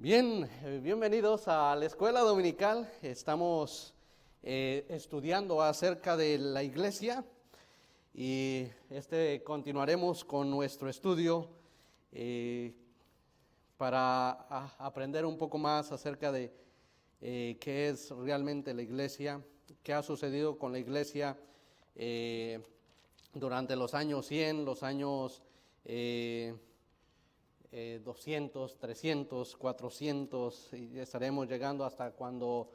Bien, bienvenidos a la escuela dominical. Estamos estudiando acerca de la iglesia y continuaremos con nuestro estudio para aprender un poco más acerca de qué es realmente la iglesia, qué ha sucedido con la iglesia durante los años 100, los años 200, 300, 400, y estaremos llegando hasta cuando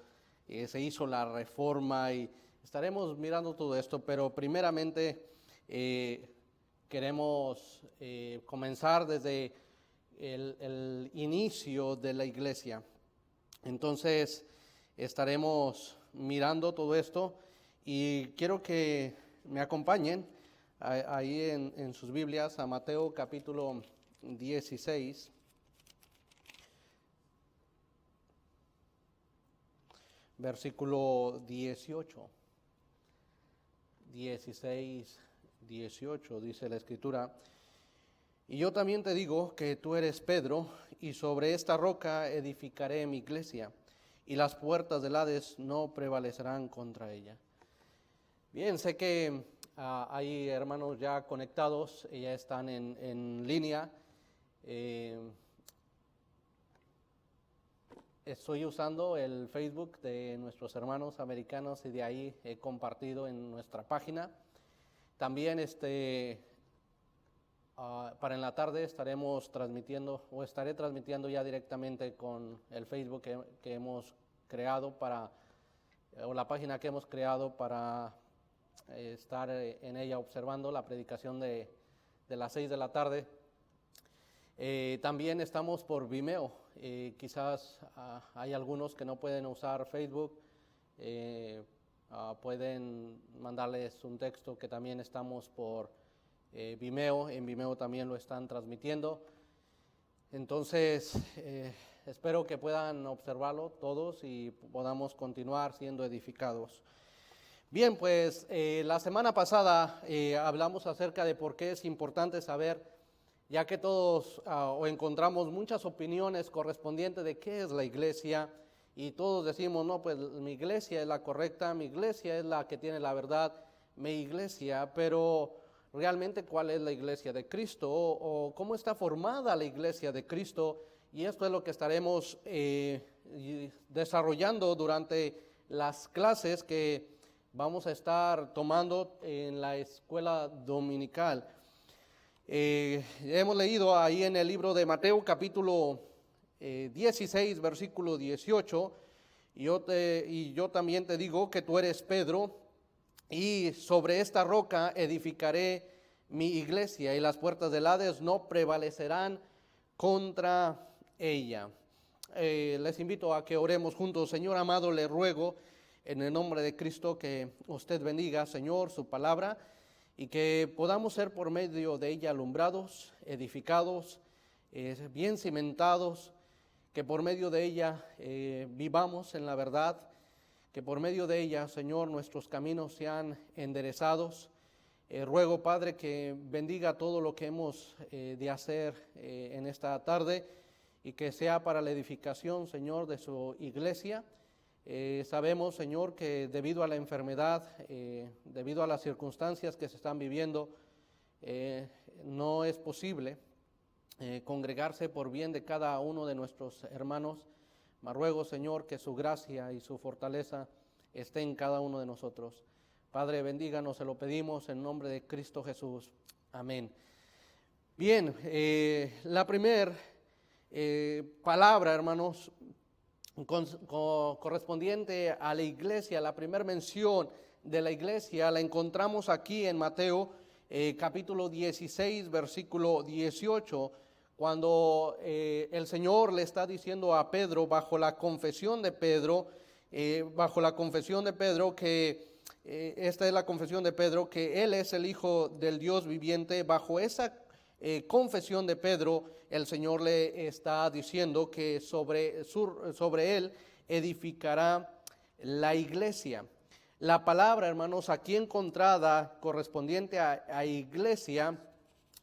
se hizo la reforma y estaremos mirando todo esto, pero primeramente queremos comenzar desde el inicio de la iglesia. Entonces estaremos mirando todo esto y quiero que me acompañen ahí en sus Biblias a Mateo capítulo 16, versículo 18, 16, 18, dice la Escritura: y yo también te digo que tú eres Pedro, y sobre esta roca edificaré mi iglesia, y las puertas del Hades no prevalecerán contra ella. Bien, sé que hay hermanos ya conectados, ya están en línea. Estoy usando el Facebook de nuestros hermanos americanos y de ahí he compartido en nuestra página. También para en la tarde estaremos transmitiendo o estaré transmitiendo ya directamente con el Facebook que hemos creado o la página que hemos creado para estar en ella observando la predicación de las 6 de la tarde. También estamos por Vimeo. Quizás hay algunos que no pueden usar Facebook, pueden mandarles un texto que también estamos por Vimeo. En Vimeo también lo están transmitiendo. Entonces espero que puedan observarlo todos y podamos continuar siendo edificados. Bien, pues la semana pasada hablamos acerca de por qué es importante saber, ya que todos encontramos muchas opiniones correspondientes de qué es la iglesia, y todos decimos, no, pues mi iglesia es la correcta, mi iglesia es la que tiene la verdad, mi iglesia, pero realmente ¿cuál es la iglesia de Cristo? O ¿cómo está formada la iglesia de Cristo? Y esto es lo que estaremos desarrollando durante las clases que vamos a estar tomando en la escuela dominical. Hemos leído ahí en el libro de Mateo capítulo 16 versículo 18, y yo también te digo que tú eres Pedro, y sobre esta roca edificaré mi iglesia, y las puertas del Hades no prevalecerán contra ella. Les invito a que oremos juntos. Señor amado, le ruego en el nombre de Cristo que usted bendiga, Señor, su palabra, y que podamos ser por medio de ella alumbrados, edificados, bien cimentados, que por medio de ella vivamos en la verdad, que por medio de ella, Señor, nuestros caminos sean enderezados. Ruego, Padre, que bendiga todo lo que hemos de hacer en esta tarde, y que sea para la edificación, Señor, de su iglesia. Sabemos, Señor, que debido a la enfermedad, debido a las circunstancias que se están viviendo, no es posible congregarse por bien de cada uno de nuestros hermanos. Mas ruego, Señor, que su gracia y su fortaleza esté en cada uno de nosotros. Padre, bendíganos, se lo pedimos en nombre de Cristo Jesús. Amén. Bien, la primera palabra, hermanos, correspondiente a la iglesia, la primera mención de la iglesia la encontramos aquí en Mateo capítulo 16 versículo 18, cuando el Señor le está diciendo a Pedro, bajo la confesión de Pedro, que esta es la confesión de Pedro, que Él es el Hijo del Dios viviente. Bajo esa confesión de Pedro, el Señor le está diciendo que sobre él edificará la iglesia. La palabra, hermanos, aquí encontrada correspondiente a iglesia,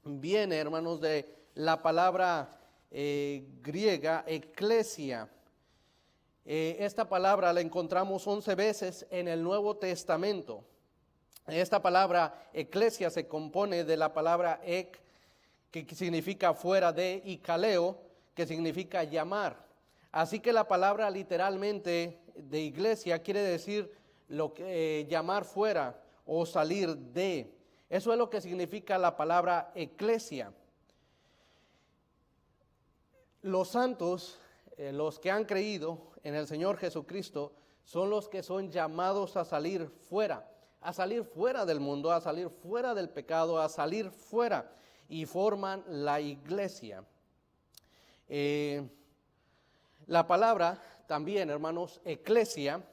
viene, hermanos, de la palabra griega eclesia. Esta palabra la encontramos 11 veces en el Nuevo Testamento. Esta palabra eclesia se compone de la palabra ek, que significa fuera de, y kaleo, que significa llamar. Así que la palabra literalmente de iglesia quiere decir lo que llamar fuera o salir de. Eso es lo que significa la palabra eclesia. Los santos, los que han creído en el Señor Jesucristo, son los que son llamados a salir fuera del mundo, a salir fuera del pecado, a salir fuera, y forman la iglesia. La palabra también, hermanos, eclesia,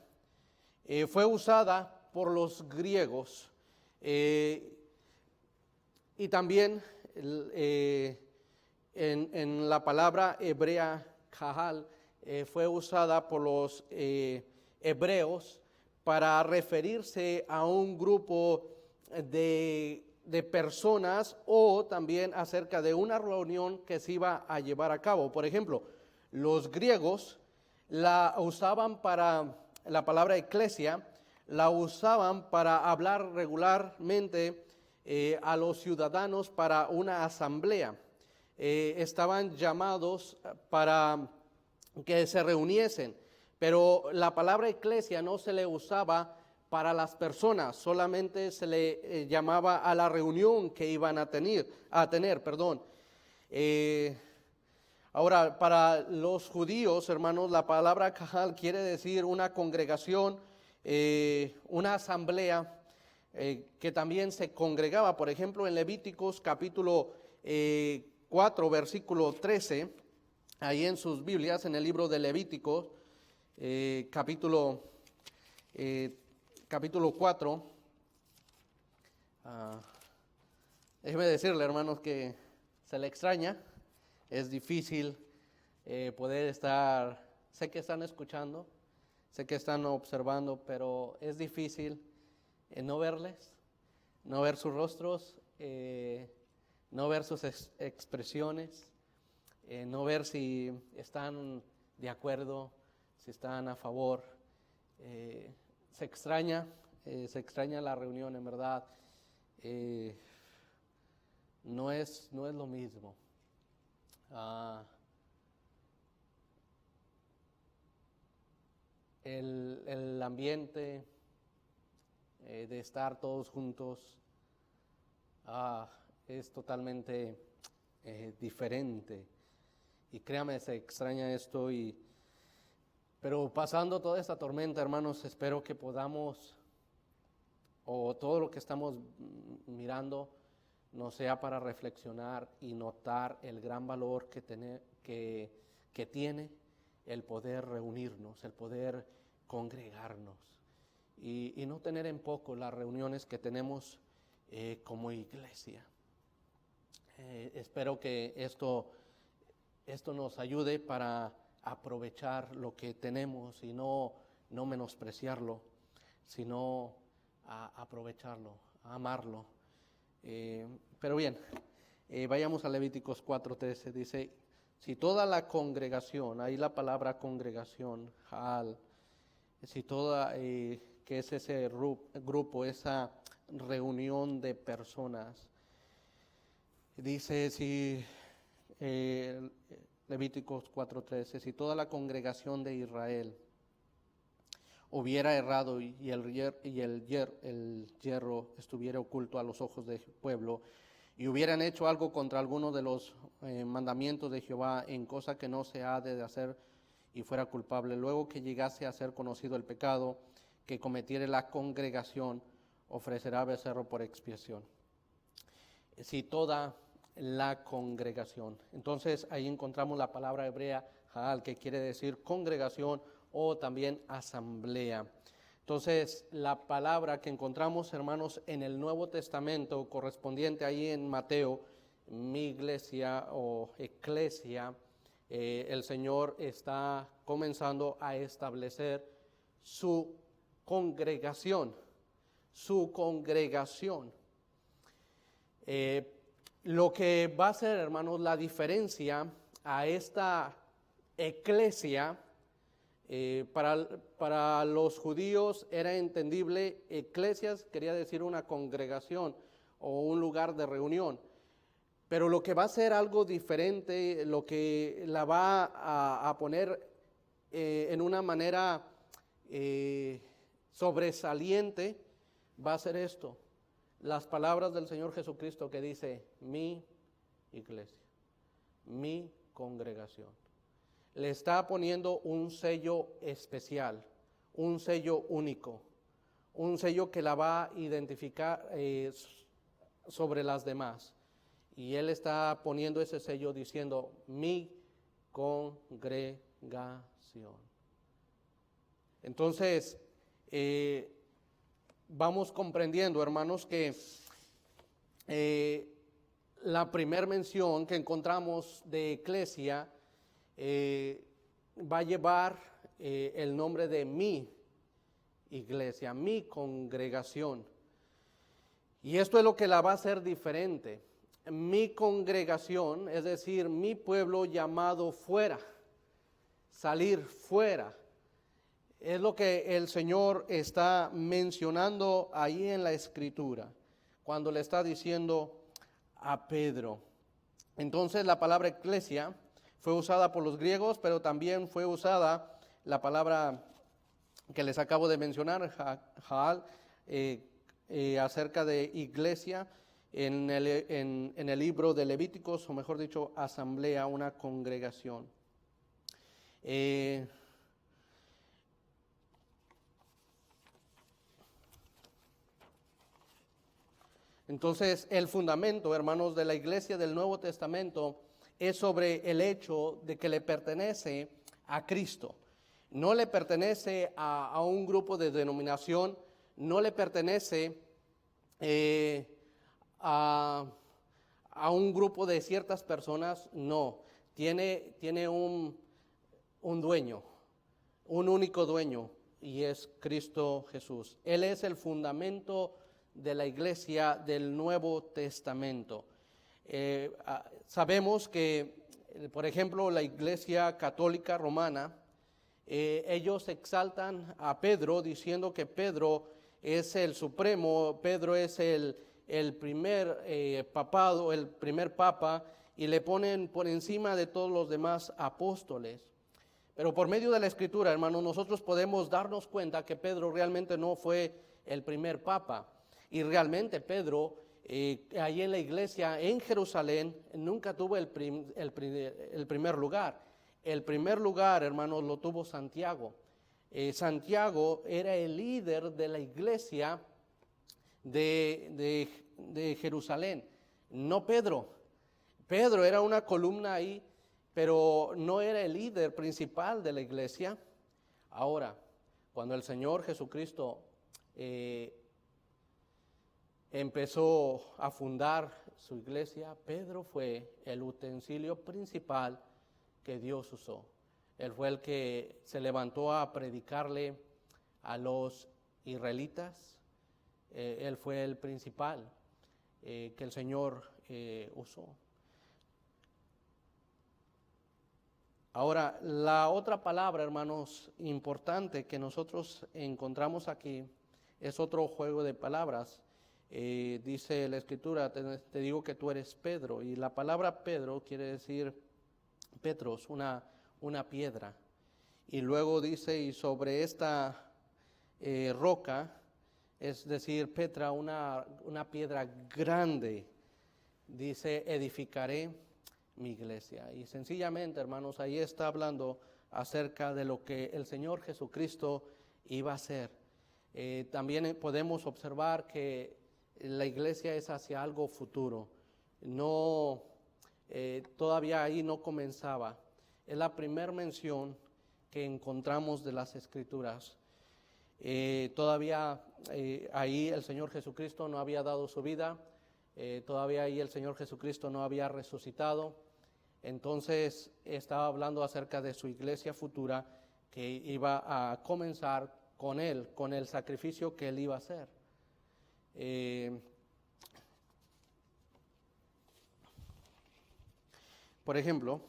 fue usada por los griegos y también en la palabra hebrea kahal fue usada por los hebreos para referirse a un grupo de personas, o también acerca de una reunión que se iba a llevar a cabo. Por ejemplo, los griegos la usaban para, la palabra eclesia, la usaban para hablar regularmente a los ciudadanos para una asamblea. Estaban llamados para que se reuniesen, pero la palabra eclesia no se le usaba para las personas, solamente se le llamaba a la reunión que iban a tener. Ahora, para los judíos, hermanos, la palabra kahal quiere decir una congregación, una asamblea que también se congregaba. Por ejemplo, en Levíticos capítulo 4, versículo 13, ahí en sus Biblias, en el libro de Levíticos, capítulo 4, déjeme decirle, hermanos, que se le extraña. Es difícil poder estar, sé que están escuchando, sé que están observando, pero es difícil no verles, no ver sus rostros, no ver sus expresiones, no ver si están de acuerdo, si están a favor. Se extraña la reunión, en verdad. No es lo mismo. El ambiente de estar todos juntos es totalmente diferente, y créame, se extraña esto. Pero pasando toda esta tormenta, hermanos, espero que podamos, o todo lo que estamos mirando, no sea para reflexionar y notar el gran valor que tiene el poder reunirnos, el poder congregarnos, y no tener en poco las reuniones que tenemos como iglesia. Espero que esto nos ayude para aprovechar lo que tenemos y no menospreciarlo, sino a aprovecharlo, a amarlo. Pero bien, vayamos a Levíticos 4:13. Dice: si toda la congregación, ahí la palabra congregación, Jaal, si toda, que es ese grupo, esa reunión de personas, dice, si Levíticos 4:13, si toda la congregación de Israel hubiera errado y el yerro estuviera oculto a los ojos del pueblo, y hubieran hecho algo contra alguno de los mandamientos de Jehová en cosa que no se ha de hacer, y fuera culpable, luego que llegase a ser conocido el pecado que cometiere la congregación, ofrecerá becerro por expiación. Si toda la congregación. Entonces ahí encontramos la palabra hebrea Jaal, que quiere decir congregación o también asamblea. Entonces la palabra que encontramos, hermanos, en el Nuevo Testamento, correspondiente ahí en Mateo, mi iglesia o eclesia, el Señor está comenzando a establecer su congregación. Lo que va a ser, hermanos, la diferencia a esta eclesia. Para los judíos era entendible, eclesias quería decir una congregación o un lugar de reunión, pero lo que va a ser algo diferente, lo que la va a poner en una manera sobresaliente, va a ser esto, las palabras del Señor Jesucristo que dice, mi iglesia, mi congregación. Le está poniendo un sello especial, un sello único, un sello que la va a identificar sobre las demás. Y Él está poniendo ese sello diciendo, mi congregación. Entonces, vamos comprendiendo, hermanos, que la primera mención que encontramos de eclesia va a llevar el nombre de mi iglesia, mi congregación. Y esto es lo que la va a hacer diferente. Mi congregación, es decir, mi pueblo llamado fuera, salir fuera. Es lo que el Señor está mencionando ahí en la Escritura, cuando le está diciendo a Pedro. Entonces la palabra eclesia fue usada por los griegos, pero también fue usada la palabra que les acabo de mencionar, Jaal, acerca de iglesia, en el libro de Levíticos, o mejor dicho, asamblea, una congregación. Entonces, el fundamento, hermanos, de la iglesia del Nuevo Testamento es sobre el hecho de que le pertenece a Cristo. No le pertenece a un grupo de denominación, no le pertenece a un grupo de ciertas personas, no. Tiene un dueño, un único dueño, y es Cristo Jesús. Él es el fundamento de la iglesia del Nuevo Testamento. Sabemos que, por ejemplo, la iglesia católica romana, ellos exaltan a Pedro diciendo que Pedro es el supremo, Pedro es el primer papado, el primer papa, y le ponen por encima de todos los demás apóstoles. Pero por medio de la Escritura, hermanos, nosotros podemos darnos cuenta que Pedro realmente no fue el primer papa. Y realmente Pedro, ahí en la iglesia en Jerusalén, nunca tuvo el primer lugar. El primer lugar, hermanos, lo tuvo Santiago. Santiago era el líder de la iglesia de Jerusalén, no Pedro. Pedro era una columna ahí, pero no era el líder principal de la iglesia. Ahora, cuando el Señor Jesucristo empezó a fundar su iglesia, Pedro fue el utensilio principal que Dios usó. Él fue el que se levantó a predicarle a los israelitas. Él fue el principal que el Señor usó. Ahora, la otra palabra, hermanos, importante que nosotros encontramos aquí es otro juego de palabras. Dice la Escritura, te digo que tú eres Pedro, y la palabra Pedro quiere decir Petros, una piedra. Y luego dice, y sobre esta roca, es decir, Petra, una piedra grande, dice, edificaré mi iglesia. Y sencillamente, hermanos, ahí está hablando acerca de lo que el Señor Jesucristo iba a hacer. También podemos observar que la iglesia es hacia algo futuro. No, todavía ahí no comenzaba. Es la primera mención que encontramos de las Escrituras. Todavía ahí el Señor Jesucristo no había dado su vida. Todavía ahí el Señor Jesucristo no había resucitado. Entonces estaba hablando acerca de su iglesia futura que iba a comenzar con Él, con el sacrificio que Él iba a hacer. Por ejemplo,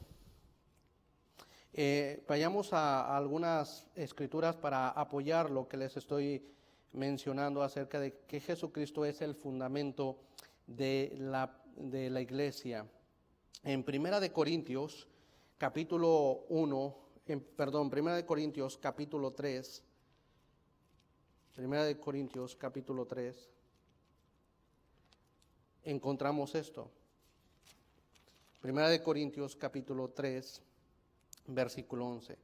Vayamos a algunas escrituras para apoyar lo que les estoy mencionando acerca de que Jesucristo es el fundamento de la iglesia. En Primera de Corintios, capítulo 1, Primera de Corintios, capítulo 3, Primera de Corintios, capítulo 3, encontramos esto. Primera de Corintios, capítulo 3, versículo 11.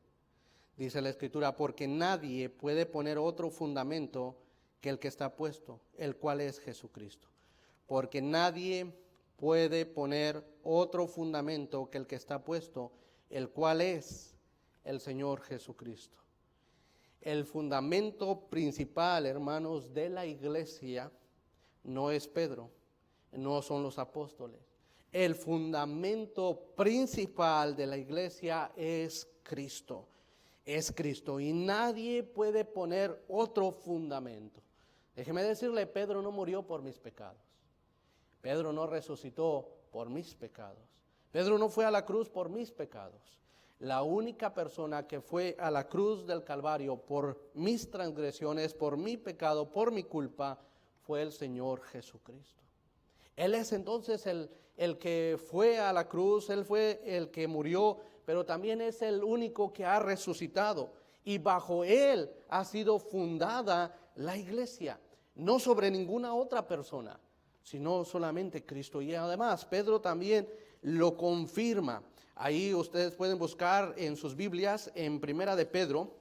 Dice la Escritura, porque nadie puede poner otro fundamento que el que está puesto, el cual es Jesucristo. Porque nadie puede poner otro fundamento que el que está puesto, el cual es el Señor Jesucristo. El fundamento principal, hermanos, de la iglesia no es Pedro, no son los apóstoles. El fundamento principal de la iglesia es Cristo. Es Cristo y nadie puede poner otro fundamento. Déjeme decirle, Pedro no murió por mis pecados. Pedro no resucitó por mis pecados. Pedro no fue a la cruz por mis pecados. La única persona que fue a la cruz del Calvario por mis transgresiones, por mi pecado, por mi culpa, fue el Señor Jesucristo. Él es entonces el que fue a la cruz, Él fue el que murió, pero también es el único que ha resucitado. Y bajo Él ha sido fundada la iglesia, no sobre ninguna otra persona, sino solamente Cristo. Y además Pedro también lo confirma. Ahí ustedes pueden buscar en sus Biblias, en Primera de Pedro,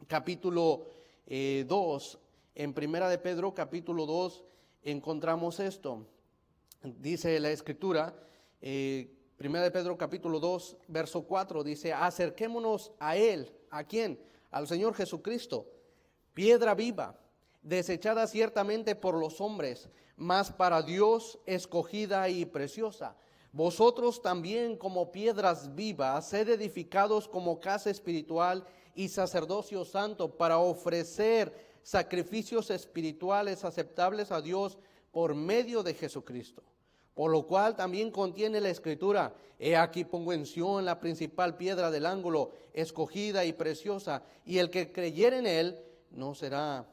capítulo 2. En Primera de Pedro, capítulo 2, encontramos esto. Dice la Escritura, Primera de Pedro, capítulo 2, verso 4, dice, acerquémonos a Él. ¿A quién? Al Señor Jesucristo, piedra viva, desechada ciertamente por los hombres, mas para Dios escogida y preciosa. Vosotros también como piedras vivas, sed edificados como casa espiritual y sacerdocio santo para ofrecer sacrificios espirituales aceptables a Dios por medio de Jesucristo. Por lo cual también contiene la Escritura, he aquí pongo en Sión la principal piedra del ángulo, escogida y preciosa, y el que creyere en él no será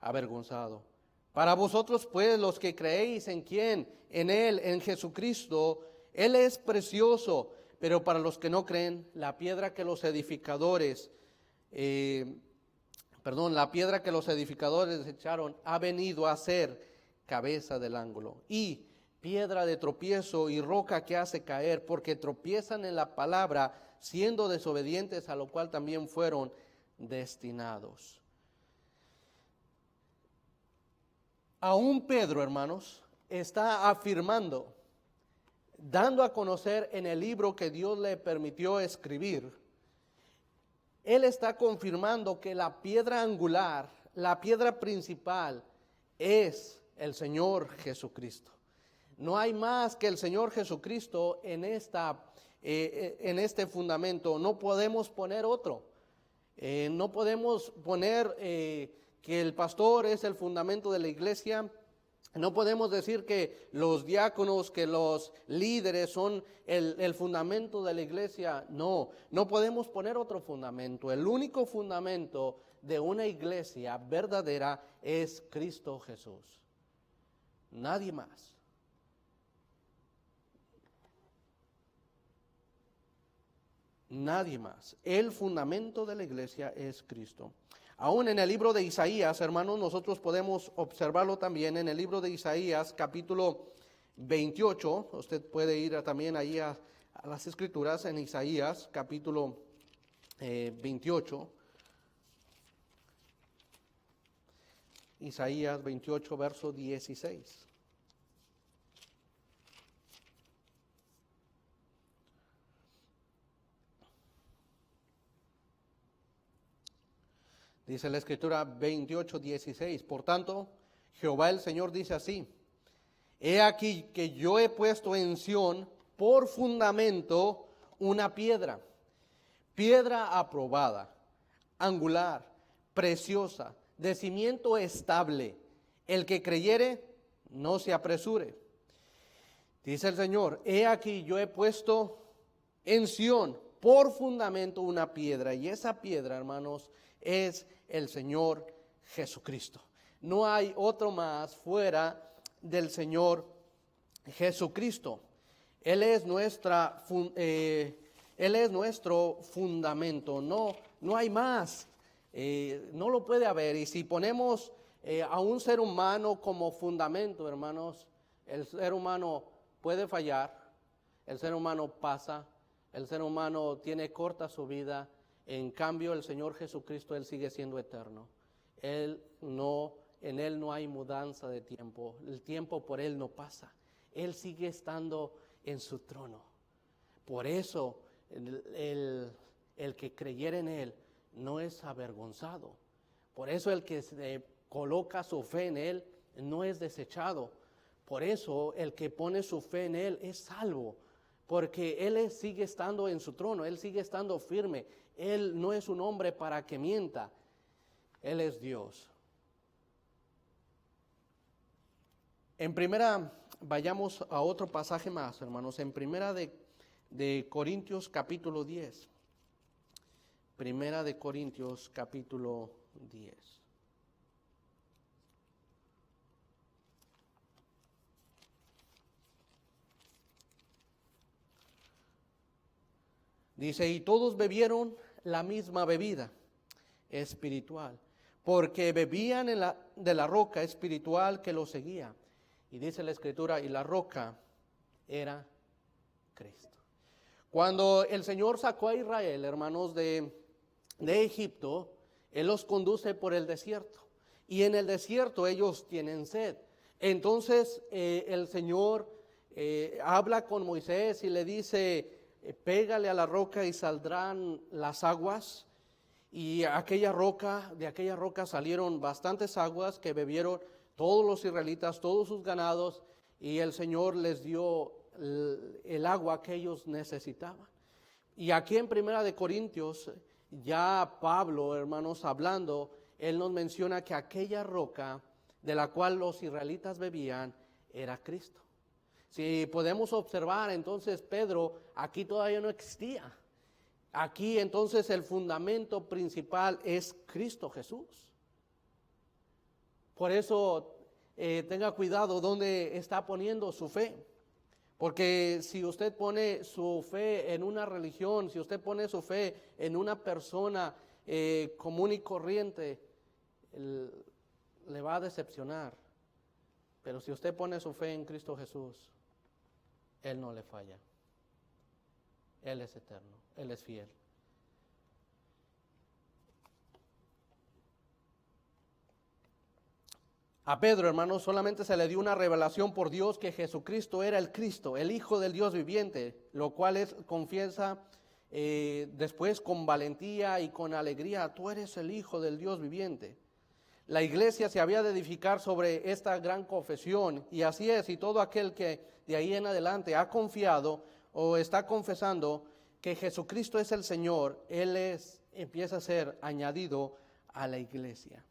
avergonzado. Para vosotros pues los que creéis en quién, en él, en Jesucristo, él es precioso, pero para los que no creen, la piedra que los edificadores echaron ha venido a ser cabeza del ángulo y piedra de tropiezo y roca que hace caer, porque tropiezan en la palabra, siendo desobedientes, a lo cual también fueron destinados. Aún Pedro, hermanos, está afirmando, dando a conocer en el libro que Dios le permitió escribir, él está confirmando que la piedra angular, la piedra principal, es el Señor Jesucristo. No hay más que el Señor Jesucristo en este fundamento. No podemos poner otro. No podemos poner que el pastor es el fundamento de la iglesia. No podemos decir que los diáconos, que los líderes son el fundamento de la iglesia. No podemos poner otro fundamento. El único fundamento de una iglesia verdadera es Cristo Jesús. Nadie más. Nadie más. El fundamento de la iglesia es Cristo. Aún en el libro de Isaías, hermanos, nosotros podemos observarlo también en el libro de Isaías, capítulo 28. Usted puede ir también ahí a las escrituras en Isaías, capítulo 28. Isaías 28, verso 16. Dice la Escritura 28, 16. Por tanto, Jehová el Señor dice así: he aquí que yo he puesto en Sión por fundamento una piedra, piedra aprobada, angular, preciosa, de cimiento estable. El que creyere, no se apresure. Dice el Señor: he aquí yo he puesto en Sión por fundamento una piedra, y esa piedra, hermanos, es el Señor Jesucristo. No hay otro más fuera del Señor Jesucristo. Él es nuestro fundamento, no hay más, no lo puede haber. Y si ponemos a un ser humano como fundamento, hermanos, el ser humano puede fallar, el ser humano pasa, el ser humano tiene corta su vida. En cambio, el Señor Jesucristo, Él sigue siendo eterno. En Él no hay mudanza de tiempo, el tiempo por Él no pasa. Él sigue estando en su trono. Por eso el que creyera en Él no es avergonzado. Por eso el que coloca su fe en Él no es desechado. Por eso el que pone su fe en Él es salvo. Porque Él sigue estando en su trono, Él sigue estando firme. Él no es un hombre para que mienta. Él es Dios. Vayamos a otro pasaje más, hermanos. En primera de Corintios capítulo 10. Primera de Corintios capítulo 10. Dice, y todos bebieron la misma bebida espiritual, porque bebían de la roca espiritual que los seguía. Y dice la Escritura, y la roca era Cristo. Cuando el Señor sacó a Israel, hermanos, de Egipto, Él los conduce por el desierto. Y en el desierto ellos tienen sed. Entonces el Señor habla con Moisés y le dice, pégale a la roca y saldrán las aguas. Y de aquella roca salieron bastantes aguas que bebieron todos los israelitas, todos sus ganados, y el Señor les dio el agua que ellos necesitaban. Y aquí en Primera de Corintios, ya Pablo, hermanos, hablando, él nos menciona que aquella roca de la cual los israelitas bebían era Cristo. Si podemos observar, entonces Pedro aquí todavía no existía. Aquí entonces el fundamento principal es Cristo Jesús. Por eso tenga cuidado donde está poniendo su fe. Porque si usted pone su fe en una religión, si usted pone su fe en una persona común y corriente, le va a decepcionar. Pero si usted pone su fe en Cristo Jesús, Él no le falla. Él es eterno, Él es fiel. A Pedro, hermanos, solamente se le dio una revelación por Dios que Jesucristo era el Cristo, el Hijo del Dios viviente, lo cual él confiesa después con valentía y con alegría, tú eres el Hijo del Dios viviente. La iglesia se había de edificar sobre esta gran confesión, y así es, y todo aquel que de ahí en adelante ha confiado o está confesando que Jesucristo es el Señor, empieza a ser añadido a la iglesia.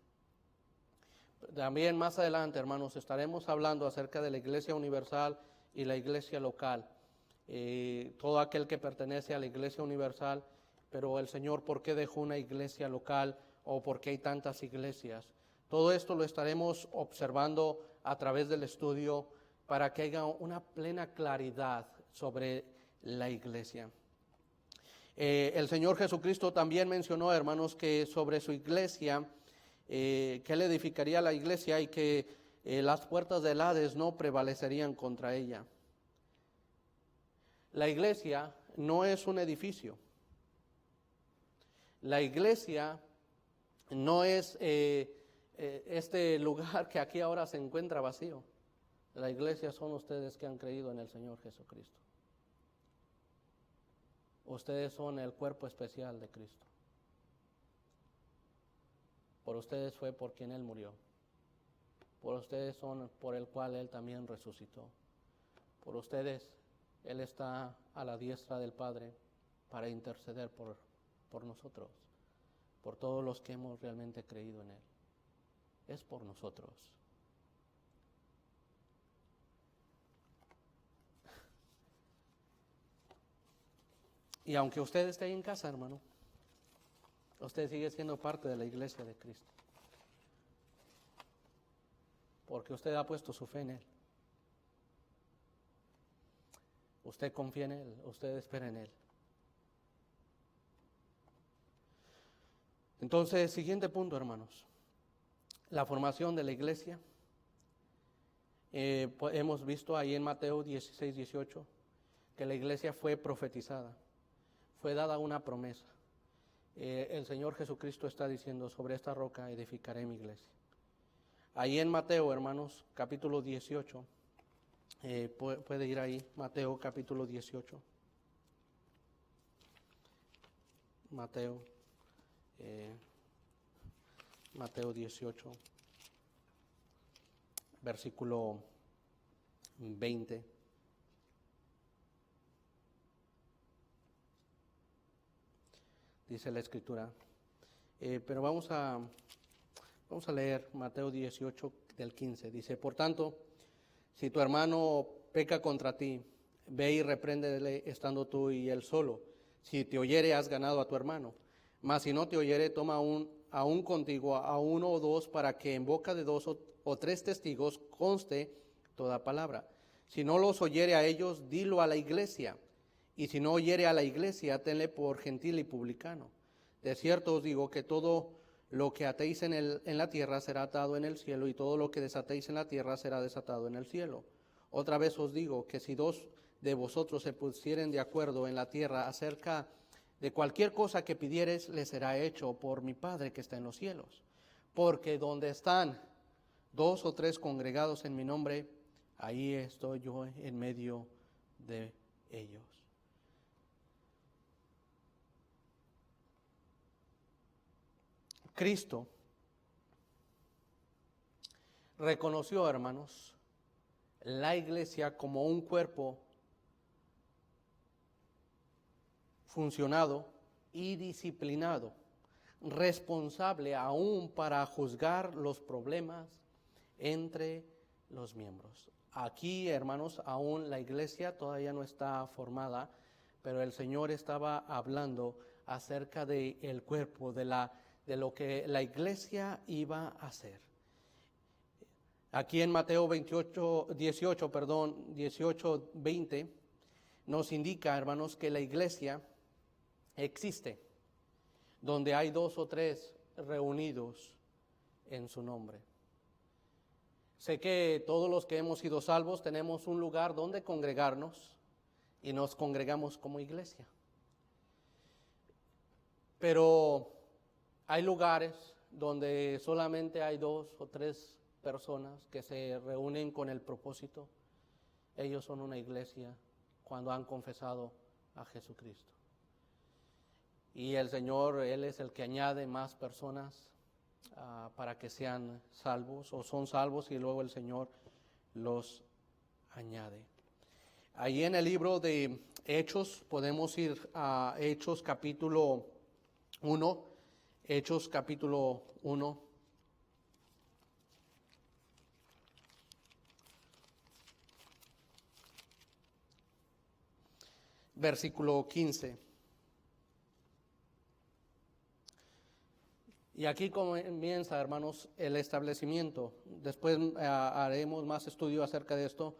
También más adelante, hermanos, estaremos hablando acerca de la iglesia universal y la iglesia local. Todo aquel que pertenece a la iglesia universal, pero el Señor, ¿por qué dejó una iglesia local o por qué hay tantas iglesias? Todo esto lo estaremos observando a través del estudio para que haya una plena claridad sobre la iglesia. El Señor Jesucristo también mencionó, hermanos, que sobre su iglesia, que Él edificaría la iglesia y que las puertas del Hades no prevalecerían contra ella. La iglesia no es un edificio. La iglesia no es este lugar que aquí ahora se encuentra vacío. La iglesia son ustedes que han creído en el Señor Jesucristo. Ustedes son el cuerpo especial de Cristo. Por ustedes fue por quien Él murió. Por ustedes son por el cual Él también resucitó. Por ustedes Él está a la diestra del Padre para interceder por nosotros, por todos los que hemos realmente creído en Él. Es por nosotros. Y aunque usted esté en casa, hermano, usted sigue siendo parte de la iglesia de Cristo. Porque usted ha puesto su fe en Él. Usted confía en Él, usted espera en Él. Entonces, siguiente punto, hermanos. La formación de la iglesia. Hemos visto ahí en Mateo 16, 18, que la iglesia fue profetizada. Fue dada una promesa. El Señor Jesucristo está diciendo, sobre esta roca edificaré mi iglesia. Ahí en Mateo, hermanos, capítulo 18, puede ir ahí, Mateo capítulo 18. Mateo 18, versículo 20. Dice la Escritura. Pero vamos a leer Mateo 18 del 15. Dice, por tanto, si tu hermano peca contra ti, ve y repréndele estando tú y él solo. Si te oyere, has ganado a tu hermano. Mas si no te oyere, toma aún contigo a uno o dos, para que en boca de dos o tres testigos conste toda palabra. Si no los oyere a ellos, dilo a la iglesia. Y si no oyere a la iglesia, tenle por gentil y publicano. De cierto os digo que todo lo que atéis en la tierra será atado en el cielo, y todo lo que desatéis en la tierra será desatado en el cielo. Otra vez os digo que si dos de vosotros se pusieren de acuerdo en la tierra acerca de cualquier cosa que pidiereis, les será hecho por mi Padre que está en los cielos. Porque donde están dos o tres congregados en mi nombre, ahí estoy yo en medio de ellos. Cristo reconoció, hermanos, la iglesia como un cuerpo funcionado y disciplinado, responsable aún para juzgar los problemas entre los miembros. Aquí, hermanos, aún la iglesia todavía no está formada, pero el Señor estaba hablando acerca del cuerpo, de lo que la iglesia iba a hacer. Aquí en Mateo 18, 20, nos indica, hermanos, que la iglesia existe donde hay dos o tres reunidos en su nombre. Sé que todos los que hemos sido salvos tenemos un lugar donde congregarnos y nos congregamos como iglesia. Pero hay lugares donde solamente hay dos o tres personas que se reúnen con el propósito. Ellos son una iglesia cuando han confesado a Jesucristo. Y el Señor, Él es el que añade más personas para que sean salvos, o son salvos y luego el Señor los añade. Ahí en el libro de Hechos podemos ir a Hechos capítulo 1. Hechos capítulo 1. Versículo 15. Y aquí comienza, hermanos, el establecimiento. Después haremos más estudio acerca de esto,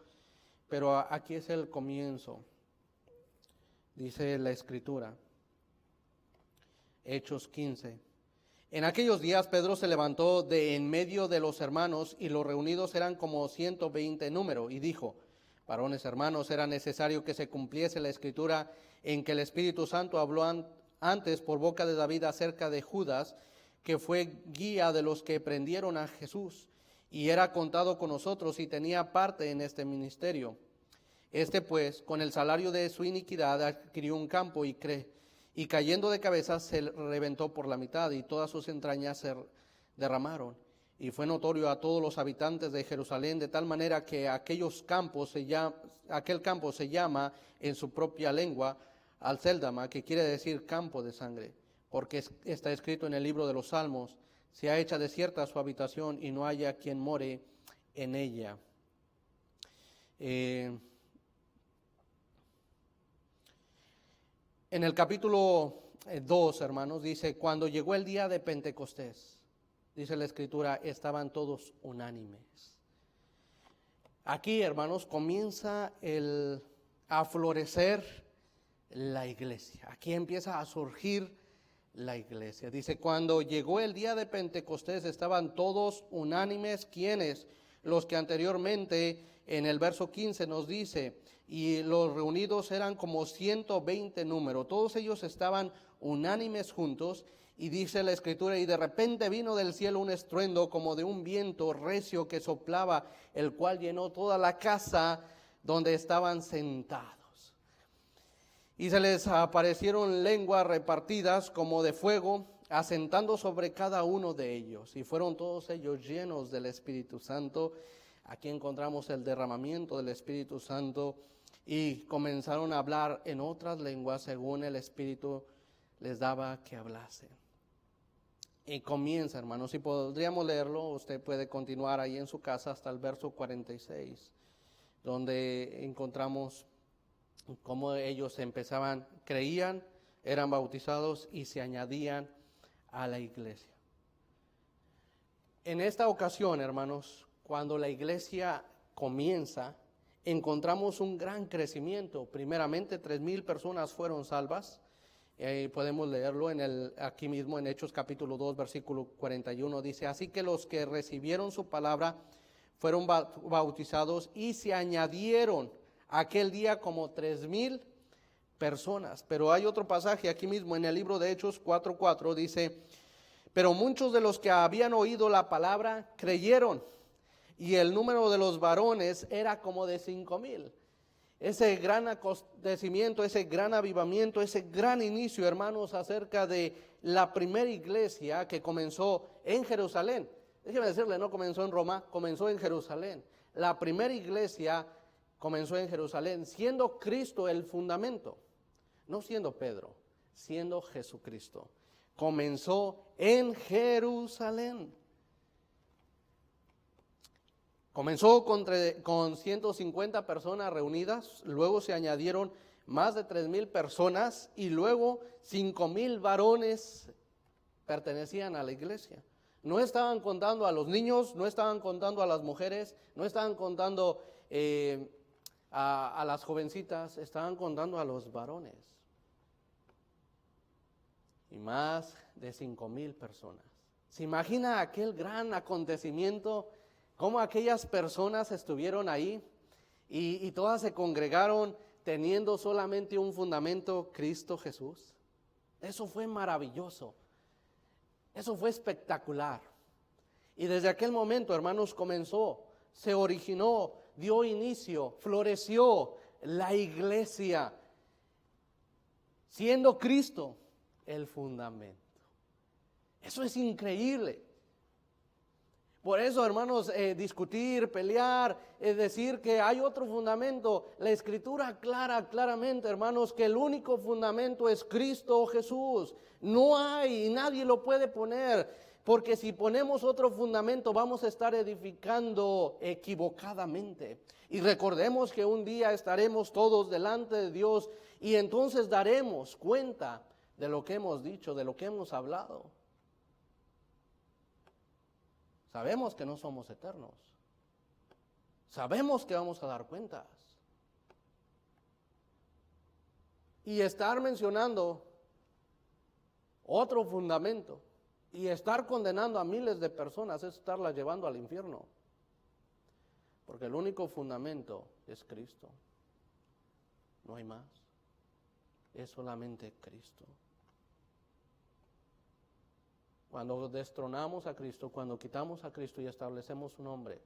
pero aquí es el comienzo. Dice la Escritura. Hechos 15. En aquellos días Pedro se levantó de en medio de los hermanos, y los reunidos eran como 120 en número, y dijo: varones hermanos, era necesario que se cumpliese la Escritura en que el Espíritu Santo habló antes por boca de David acerca de Judas, que fue guía de los que prendieron a Jesús, y era contado con nosotros y tenía parte en este ministerio. Este pues, con el salario de su iniquidad, adquirió un campo y cayendo de cabeza se reventó por la mitad, y todas sus entrañas se derramaron. Y fue notorio a todos los habitantes de Jerusalén, de tal manera que aquel campo se llama en su propia lengua Alceldama, que quiere decir campo de sangre, porque está escrito en el libro de los Salmos: se ha hecho desierta su habitación y no haya quien more en ella. En el capítulo 2, hermanos, dice, cuando llegó el día de Pentecostés, dice la Escritura, estaban todos unánimes. Aquí, hermanos, comienza a florecer la iglesia. Aquí empieza a surgir la iglesia. Dice, cuando llegó el día de Pentecostés estaban todos unánimes. ¿Quiénes? Los que anteriormente en el verso 15 nos dice, y los reunidos eran como 120 número. Todos ellos estaban unánimes juntos. Y dice la Escritura, y de repente vino del cielo un estruendo como de un viento recio que soplaba, el cual llenó toda la casa donde estaban sentados. Y se les aparecieron lenguas repartidas como de fuego, asentando sobre cada uno de ellos. Y fueron todos ellos llenos del Espíritu Santo. Aquí encontramos el derramamiento del Espíritu Santo. Y comenzaron a hablar en otras lenguas según el Espíritu les daba que hablasen. Y comienza, hermanos, si podríamos leerlo, usted puede continuar ahí en su casa hasta el verso 46, donde encontramos cómo ellos empezaban, creían, eran bautizados y se añadían a la iglesia. En esta ocasión, hermanos, cuando la iglesia comienza, encontramos un gran crecimiento. Primeramente, 3,000 personas fueron salvas. Podemos leerlo aquí mismo en Hechos capítulo 2, versículo 41. Dice, así que los que recibieron su palabra fueron bautizados y se añadieron aquel día como 3,000 personas. Pero hay otro pasaje aquí mismo en el libro de Hechos 4:4, dice, pero muchos de los que habían oído la palabra creyeron, y el número de los varones era como de 5,000. Ese gran acontecimiento, ese gran avivamiento, ese gran inicio, hermanos, acerca de la primera iglesia que comenzó en Jerusalén. Déjeme decirle, no comenzó en Roma, comenzó en Jerusalén. La primera iglesia comenzó en Jerusalén, siendo Cristo el fundamento. No siendo Pedro, siendo Jesucristo. Comenzó en Jerusalén. Comenzó con 150 personas reunidas, luego se añadieron más de 3,000 personas y luego 5,000 varones pertenecían a la iglesia. No estaban contando a los niños, no estaban contando a las mujeres, no estaban contando a las jovencitas, estaban contando a los varones. Y más de 5,000 personas. ¿Se imagina aquel gran acontecimiento? Cómo aquellas personas estuvieron ahí y todas se congregaron teniendo solamente un fundamento, Cristo Jesús. Eso fue maravilloso. Eso fue espectacular. Y desde aquel momento, hermanos, comenzó, se originó, dio inicio, floreció la iglesia, siendo Cristo el fundamento. Eso es increíble. Por eso, hermanos, discutir, pelear, decir que hay otro fundamento. La Escritura aclara claramente, hermanos, que el único fundamento es Cristo Jesús. No hay, nadie lo puede poner, porque si ponemos otro fundamento vamos a estar edificando equivocadamente. Y recordemos que un día estaremos todos delante de Dios y entonces daremos cuenta de lo que hemos dicho, de lo que hemos hablado. Sabemos que no somos eternos. Sabemos que vamos a dar cuentas. Y estar mencionando otro fundamento y estar condenando a miles de personas es estarlas llevando al infierno. Porque el único fundamento es Cristo. No hay más. Es solamente Cristo. Cuando destronamos a Cristo, cuando quitamos a Cristo y establecemos su nombre,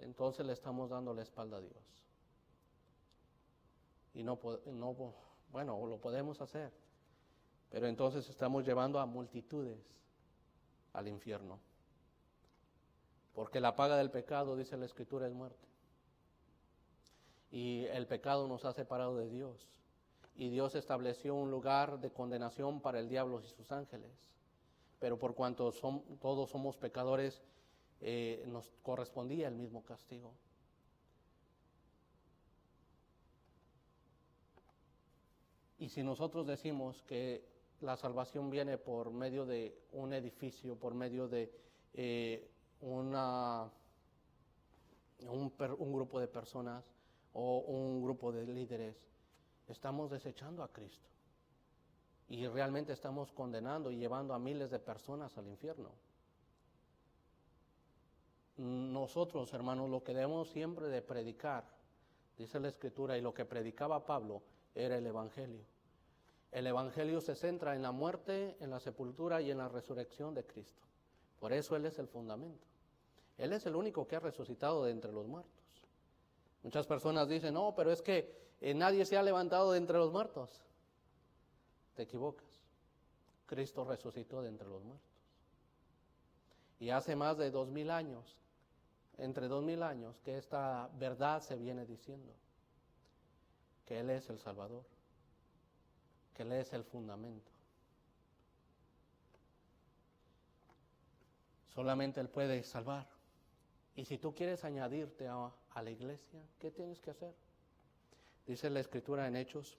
entonces le estamos dando la espalda a Dios. Y bueno, lo podemos hacer, pero entonces estamos llevando a multitudes al infierno. Porque la paga del pecado, dice la Escritura, es muerte. Y el pecado nos ha separado de Dios. Y Dios estableció un lugar de condenación para el diablo y sus ángeles. Pero por cuanto todos somos pecadores, nos correspondía el mismo castigo. Y si nosotros decimos que la salvación viene por medio de un edificio, por medio de un grupo de personas o un grupo de líderes, estamos desechando a Cristo. Y realmente estamos condenando y llevando a miles de personas al infierno. Nosotros, hermanos, lo que debemos siempre de predicar, dice la Escritura, y lo que predicaba Pablo, era el Evangelio. El Evangelio se centra en la muerte, en la sepultura y en la resurrección de Cristo. Por eso Él es el fundamento. Él es el único que ha resucitado de entre los muertos. Muchas personas dicen, no, pero es que nadie se ha levantado de entre los muertos. Te equivocas. Cristo resucitó de entre los muertos. Y hace más de 2000 años, entre 2000 años, que esta verdad se viene diciendo. Que Él es el Salvador. Que Él es el fundamento. Solamente Él puede salvar. Y si tú quieres añadirte a la iglesia, ¿qué tienes que hacer? Dice la Escritura en Hechos,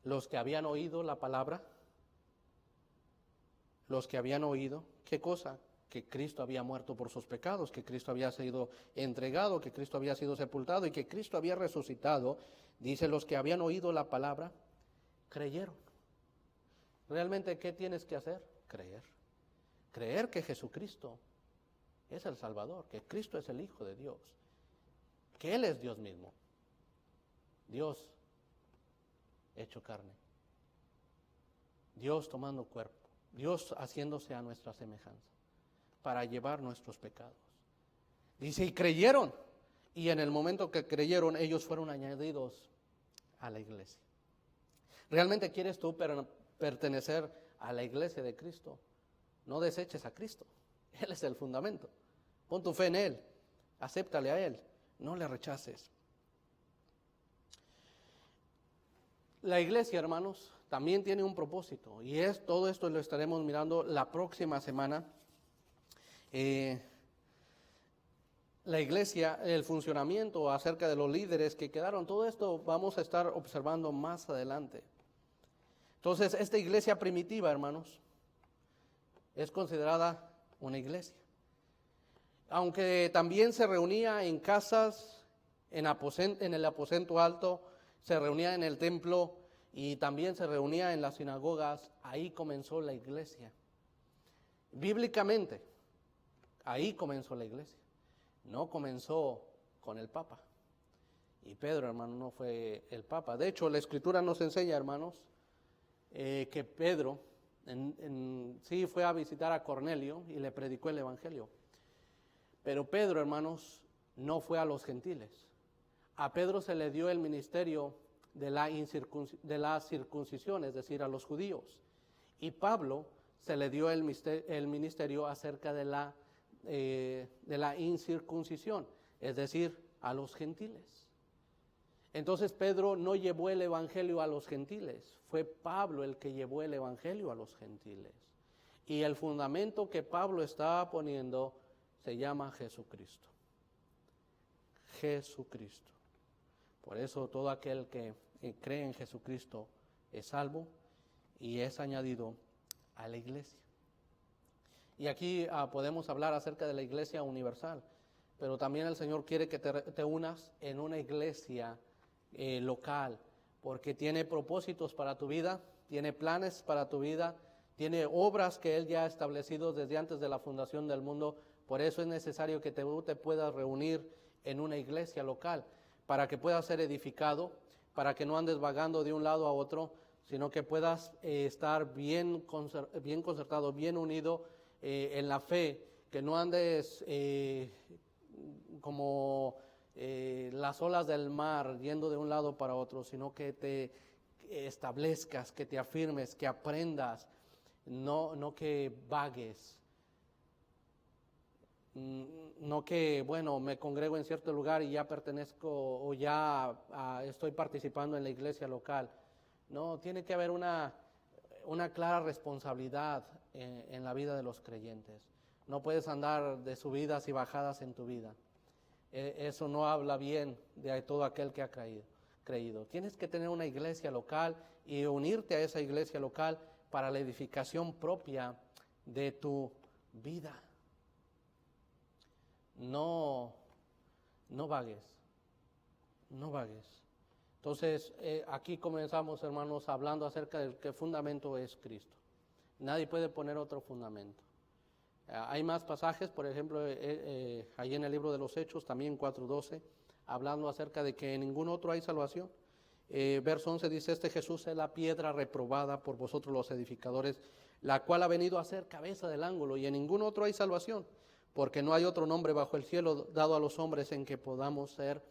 los que habían oído la palabra, los que habían oído, ¿qué cosa? Que Cristo había muerto por sus pecados, que Cristo había sido entregado, que Cristo había sido sepultado y que Cristo había resucitado. Dice, los que habían oído la palabra, creyeron. ¿Realmente qué tienes que hacer? Creer. Creer que Jesucristo es el Salvador, que Cristo es el Hijo de Dios, que Él es Dios mismo. Dios hecho carne. Dios tomando cuerpo. Dios haciéndose a nuestra semejanza para llevar nuestros pecados. Dice, y creyeron. Y en el momento que creyeron, ellos fueron añadidos a la iglesia. ¿Realmente quieres tú pertenecer a la iglesia de Cristo? No deseches a Cristo. Él es el fundamento. Pon tu fe en Él. Acéptale a Él. No le rechaces. La iglesia, hermanos, también tiene un propósito. Y todo esto lo estaremos mirando la próxima semana. La iglesia, el funcionamiento acerca de los líderes que quedaron, todo esto vamos a estar observando más adelante. Entonces, esta iglesia primitiva, hermanos, es considerada una iglesia. Aunque también se reunía en casas, en el aposento alto, se reunía en el templo y también se reunía en las sinagogas, ahí comenzó la iglesia. Bíblicamente, ahí comenzó la iglesia. No comenzó con el Papa. Y Pedro, hermano, no fue el Papa. De hecho, la Escritura nos enseña, hermanos, que Pedro sí fue a visitar a Cornelio y le predicó el Evangelio. Pero Pedro, hermanos, no fue a los gentiles. A Pedro se le dio el ministerio de la circuncisión, es decir, a los judíos. Y Pablo se le dio el ministerio acerca de la incircuncisión, es decir, a los gentiles. Entonces Pedro no llevó el evangelio a los gentiles, fue Pablo el que llevó el evangelio a los gentiles. Y el fundamento que Pablo estaba poniendo se llama Jesucristo. Jesucristo. Por eso todo aquel que cree en Jesucristo es salvo y es añadido a la iglesia. Y aquí podemos hablar acerca de la iglesia universal, pero también el Señor quiere que te unas en una iglesia local, porque tiene propósitos para tu vida, tiene planes para tu vida, tiene obras que Él ya ha establecido desde antes de la fundación del mundo. Por eso es necesario que te puedas reunir en una iglesia local, para que puedas ser edificado, para que no andes vagando de un lado a otro, sino que puedas estar bien concertado, bien unido en la fe, que no andes como las olas del mar yendo de un lado para otro, sino que te establezcas, que te afirmes, que aprendas, no que vagues. No que, bueno, me congrego en cierto lugar y ya pertenezco o ya estoy participando en la iglesia local. No, tiene que haber una clara responsabilidad en la vida de los creyentes. No puedes andar de subidas y bajadas en tu vida. Eso no habla bien de todo aquel que ha creído. Tienes que tener una iglesia local y unirte a esa iglesia local para la edificación propia de tu vida. No, no vagues, no vagues. Entonces, aquí comenzamos, hermanos, hablando acerca del que fundamento es Cristo. Nadie puede poner otro fundamento. Hay más pasajes, por ejemplo, ahí en el libro de los Hechos, también 4:12, hablando acerca de que en ningún otro hay salvación. Verso 11 dice, este Jesús es la piedra reprobada por vosotros los edificadores, la cual ha venido a ser cabeza del ángulo, y en ningún otro hay salvación, porque no hay otro nombre bajo el cielo dado a los hombres en que podamos ser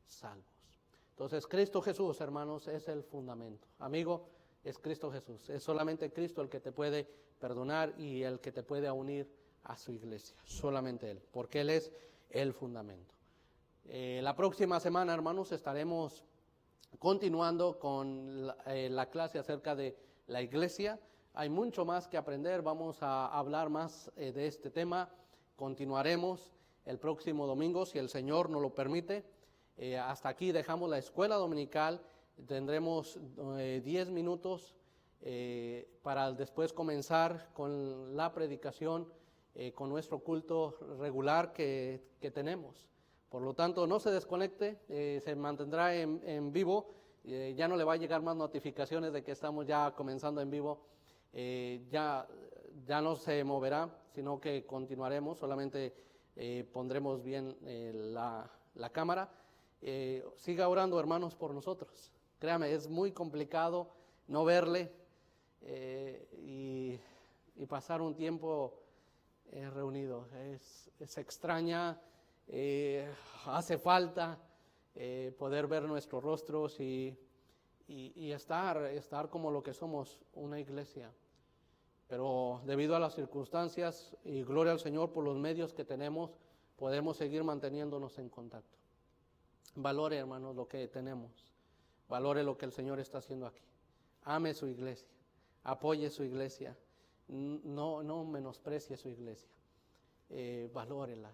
salvos. Entonces, Cristo Jesús, hermanos, es el fundamento. Amigo, es Cristo Jesús. Es solamente Cristo el que te puede perdonar y el que te puede unir a su iglesia. Solamente Él, porque Él es el fundamento. La próxima semana, hermanos, estaremos continuando con la clase acerca de la iglesia. Hay mucho más que aprender. Vamos a hablar más de este tema. Continuaremos el próximo domingo, si el Señor nos lo permite. Hasta aquí dejamos la escuela dominical. Tendremos 10 minutos para después comenzar con la predicación, con nuestro culto regular que tenemos. Por lo tanto, no se desconecte, se mantendrá en vivo. Ya no le va a llegar más notificaciones de que estamos ya comenzando en vivo. Ya no se moverá, sino que continuaremos. Solamente pondremos bien la cámara. Siga orando, hermanos, por nosotros. Créame, es muy complicado no verle y pasar un tiempo reunido. Es extraña, hace falta poder ver nuestros rostros y estar como lo que somos, una iglesia. Pero debido a las circunstancias, y gloria al Señor por los medios que tenemos, podemos seguir manteniéndonos en contacto. Valore, hermanos, lo que tenemos. Valore lo que el Señor está haciendo aquí. Ame su iglesia. Apoye su iglesia. No menosprecie su iglesia. Valórela.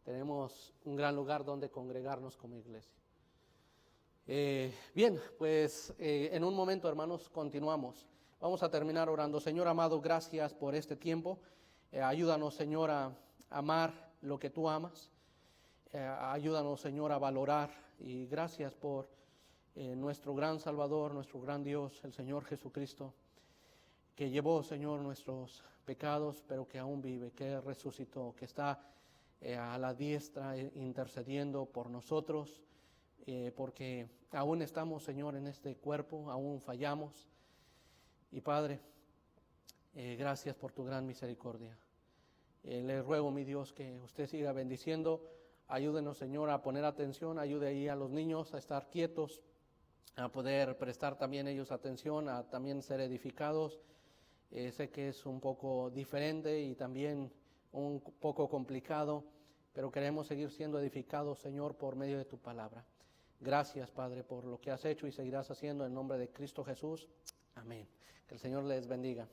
Tenemos un gran lugar donde congregarnos como iglesia. Bien, pues en un momento, hermanos, continuamos. Vamos a terminar orando. Señor amado, gracias por este tiempo. Ayúdanos, Señor, a amar lo que tú amas. Ayúdanos, Señor, a valorar, y gracias por nuestro gran Salvador, nuestro gran Dios, el Señor Jesucristo, que llevó, Señor, nuestros pecados, pero que aún vive, que resucitó, que está a la diestra intercediendo por nosotros, porque aún estamos, Señor, en este cuerpo, aún fallamos. Y Padre, gracias por tu gran misericordia. Le ruego, mi Dios, que usted siga bendiciendo. Ayúdenos, Señor, a poner atención, ayude ahí a los niños a estar quietos, a poder prestar también ellos atención, a también ser edificados. Sé que es un poco diferente y también un poco complicado, pero queremos seguir siendo edificados, Señor, por medio de tu palabra. Gracias, Padre, por lo que has hecho y seguirás haciendo en nombre de Cristo Jesús. Amén. Que el Señor les bendiga.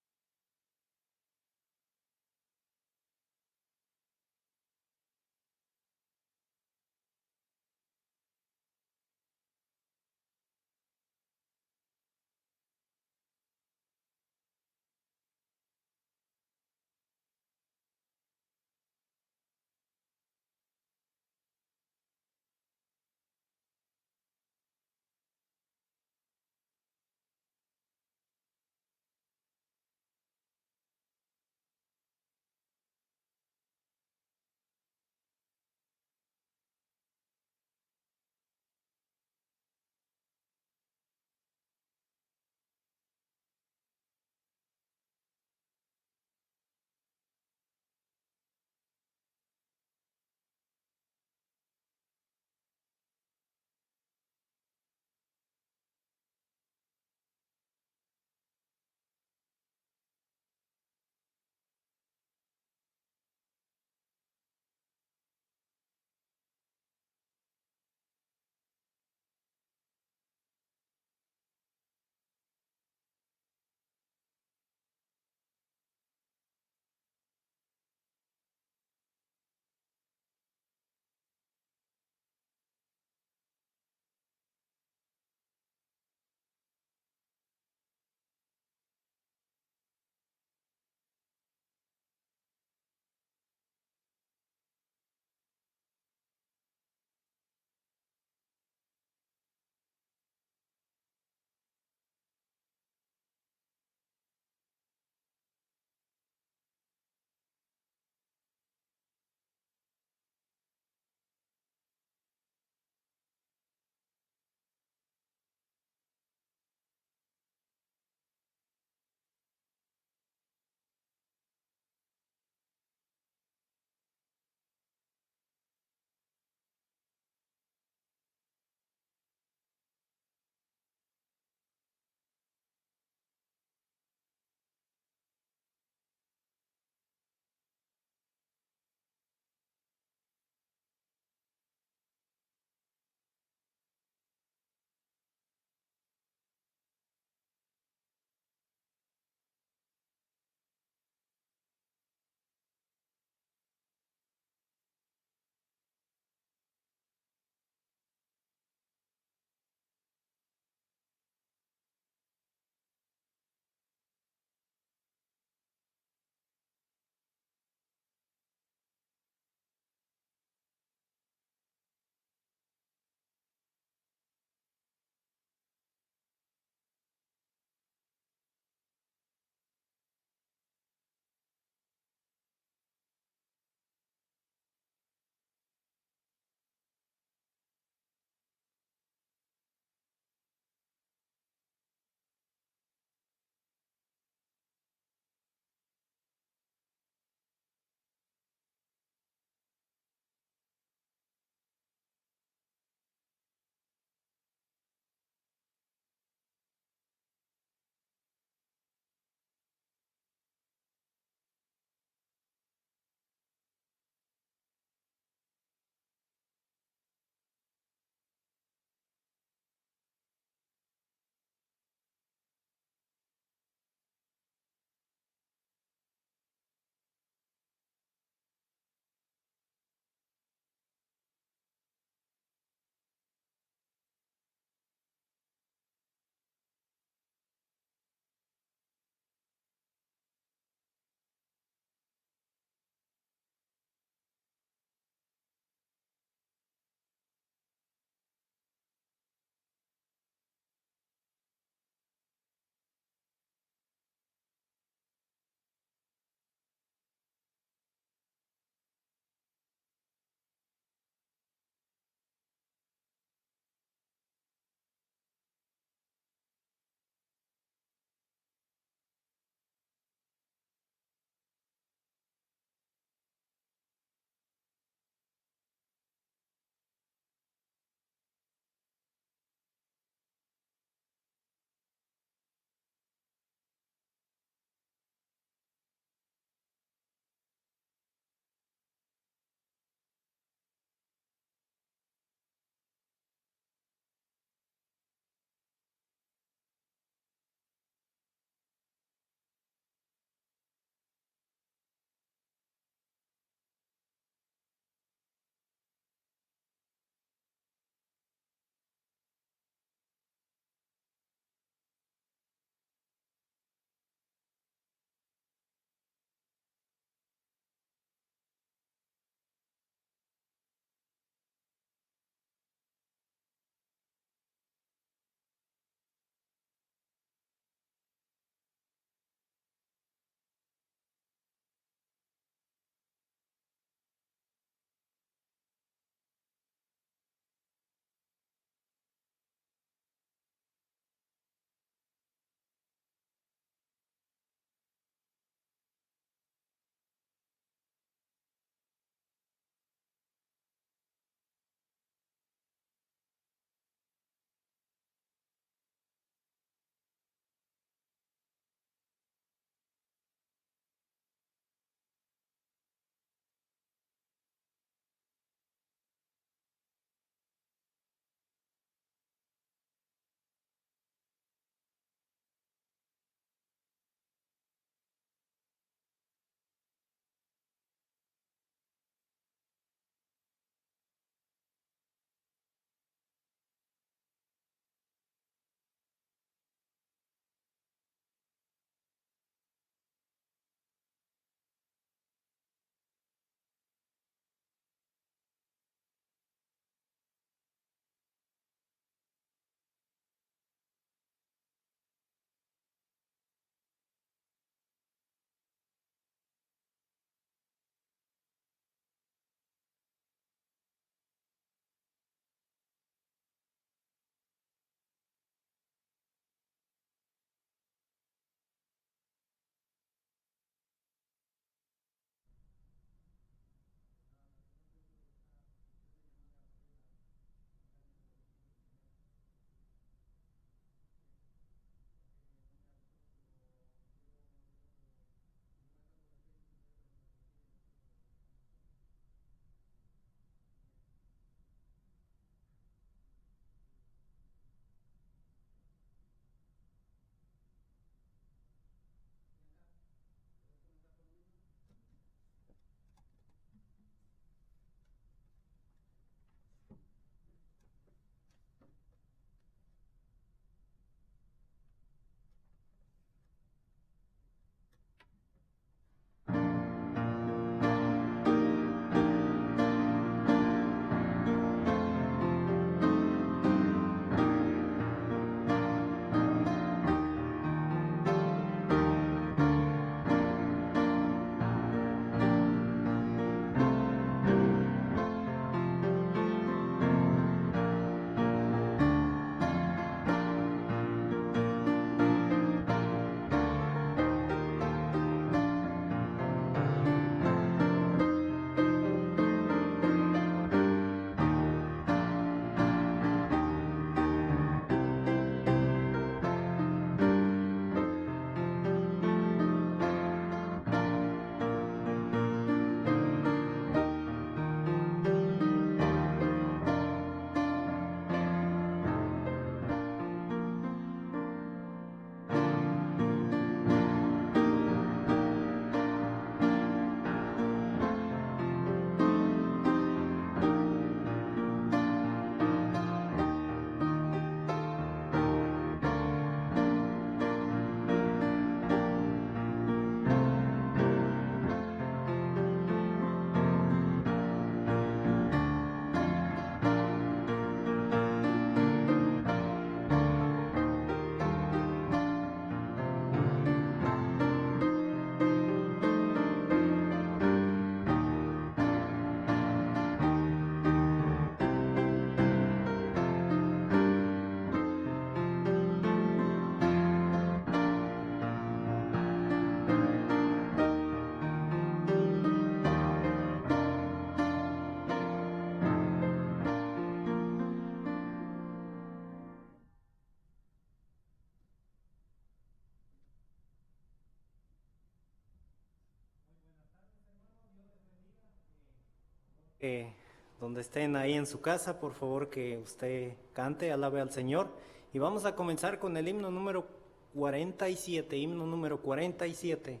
Donde estén ahí en su casa, por favor que usted cante, alabe al Señor. Y vamos a comenzar con el himno número 47, himno número 47.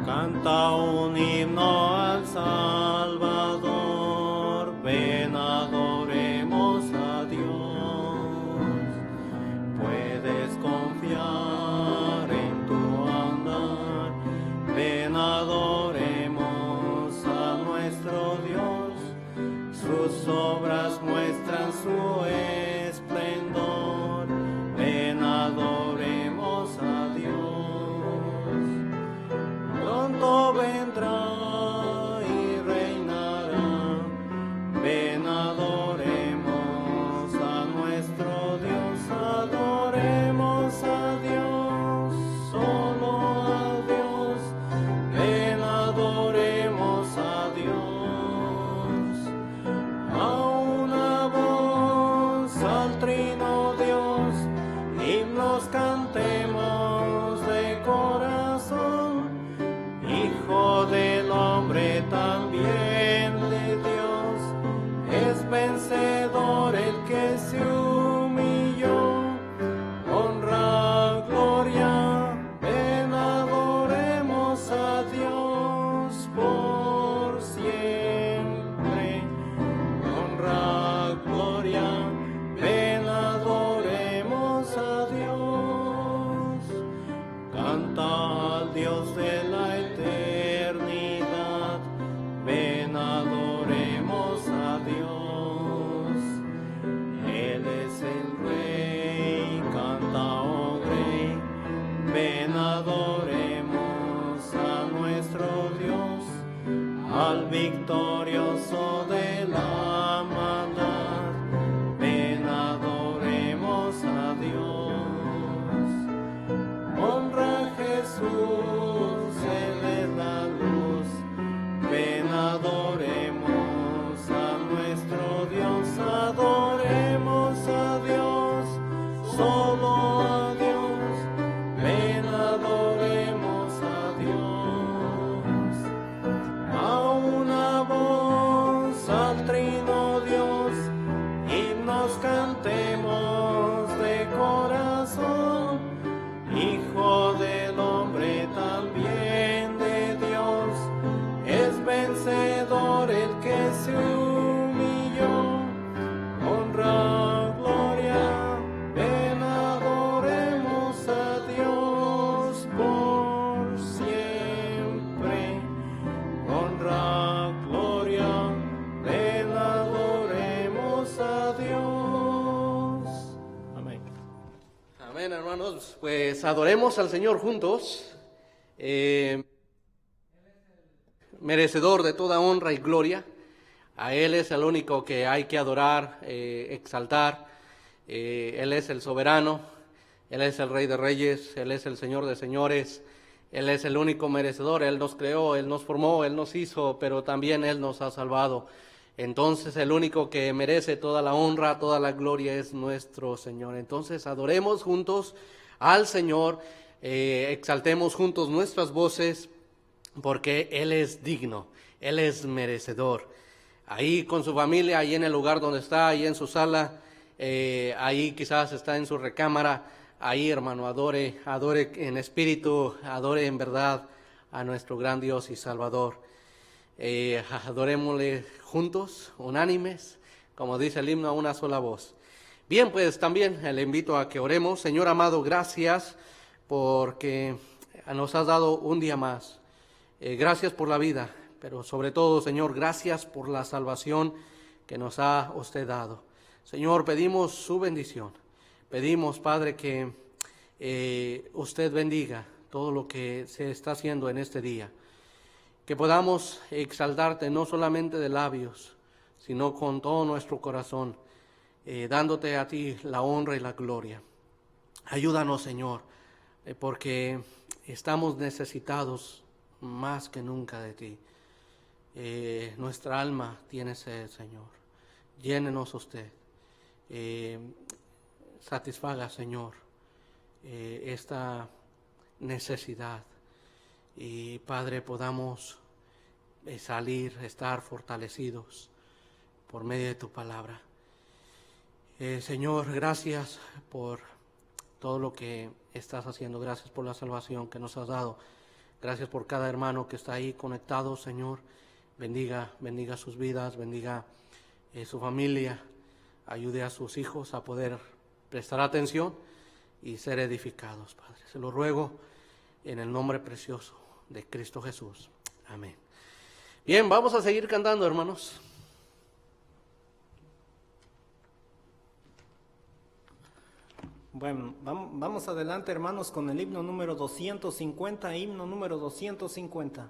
Canta un himno al Salvador, ven adoremos a Dios. Puedes confiar en tu andar, ven adoremos a nuestro Dios. Sus obras muestran su esplendor, ven adoremos a Dios. Pronto vendrá y reinará, ven adoremos a nuestro Dios, adoremos a Dios, solo a Dios, ven adoremos a Dios, a una voz al Trino Dios, himnos cantemos de corazón. Hijo del hombre, también de Dios, es vencedor el que se humilló. Honra, gloria, ven adoremos a Dios por siempre. Honra, gloria, ven adoremos a Dios. Canta al Dios de la eternidad, ven adoremos a Dios. Él es el Rey, canta oh Rey, ven adoremos a nuestro Dios, al victorioso de la maldad, ven adoremos a Dios. Honra a Jesús, Él es la luz, ven adoremos a nuestro Dios, adoremos a Dios, solo a Dios, ven adoremos a Dios, a una voz al Trino Dios, himnos cantemos de corazón. Hijo del hombre, también de Dios, es vencedor el que se humilló. Honra, gloria, ven adoremos a Dios por siempre. Honra, gloria, ven adoremos a Dios. Amén. Amén, hermanos. Pues adoremos al Señor juntos. Merecedor de toda honra y gloria. A Él es el único que hay que adorar, exaltar. Él es el soberano, Él es el Rey de Reyes, Él es el Señor de Señores. Él es el único merecedor. Él nos creó, Él nos formó, Él nos hizo, pero también Él nos ha salvado. Entonces el único que merece toda la honra, toda la gloria es nuestro Señor. Entonces adoremos juntos al Señor, exaltemos juntos nuestras voces, porque Él es digno, Él es merecedor. Ahí con su familia, ahí en el lugar donde está, ahí en su sala, ahí quizás está en su recámara, ahí hermano, adore en espíritu, adore en verdad a nuestro gran Dios y Salvador. Adorémosle juntos, unánimes, como dice el himno, a una sola voz. Bien, pues también le invito a que oremos. Señor amado, gracias porque nos has dado un día más. Gracias por la vida, pero sobre todo, Señor, gracias por la salvación que nos ha usted dado. Señor, pedimos su bendición. Pedimos, Padre, que usted bendiga todo lo que se está haciendo en este día. Que podamos exaltarte no solamente de labios, sino con todo nuestro corazón, dándote a ti la honra y la gloria. Ayúdanos, Señor, porque estamos necesitados más que nunca de ti. Nuestra alma tiene sed, Señor. Llénenos usted. Satisfaga, Señor, esta necesidad. Y Padre, podamos salir, estar fortalecidos por medio de tu palabra. Señor, gracias por todo lo que estás haciendo. Gracias por la salvación que nos has dado. Gracias por cada hermano que está ahí conectado, Señor. Bendiga sus vidas, bendiga su familia. Ayude a sus hijos a poder prestar atención y ser edificados, Padre. Se lo ruego en el nombre precioso de Cristo Jesús. Amén. Bien, vamos a seguir cantando, hermanos. Bueno, vamos adelante, hermanos, con el himno número 250, himno número 250.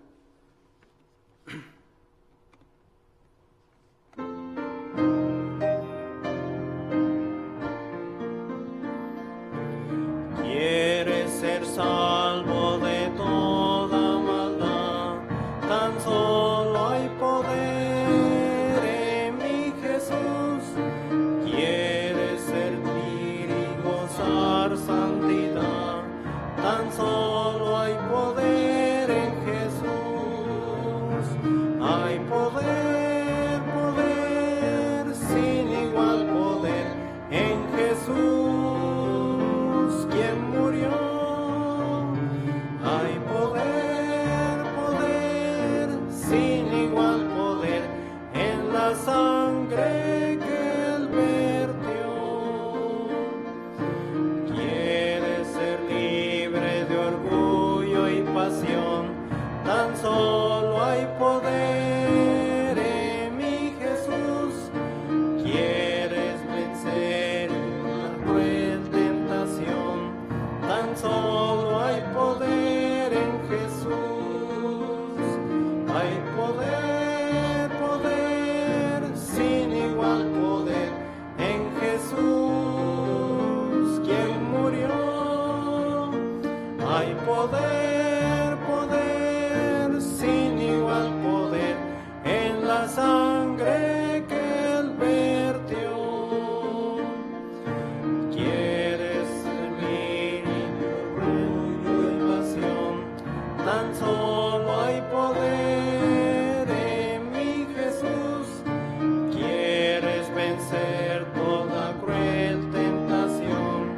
Quieres ser salvo de toda maldad, tan solo hay poder en mi Jesús. Quieres servir y gozar santidad, tan solo hay poder en Jesús. Hay poder, poder, sin igual poder en Jesús. Hay poder, poder, sin igual poder en la sangre que Él vertió. Quieres ser libre de orgullo y pasión, tan solo hay poder en mi Jesús. Quieres vencer la cruel tentación, tan solo hay poder en Jesús. Hay poder, poder, sin igual poder en Jesús, quien murió. Hay poder, poder, sin igual poder en la sangre que Él vertió. Quieres servir tan solo hay poder en mi Jesús. Quieres vencer toda cruel tentación,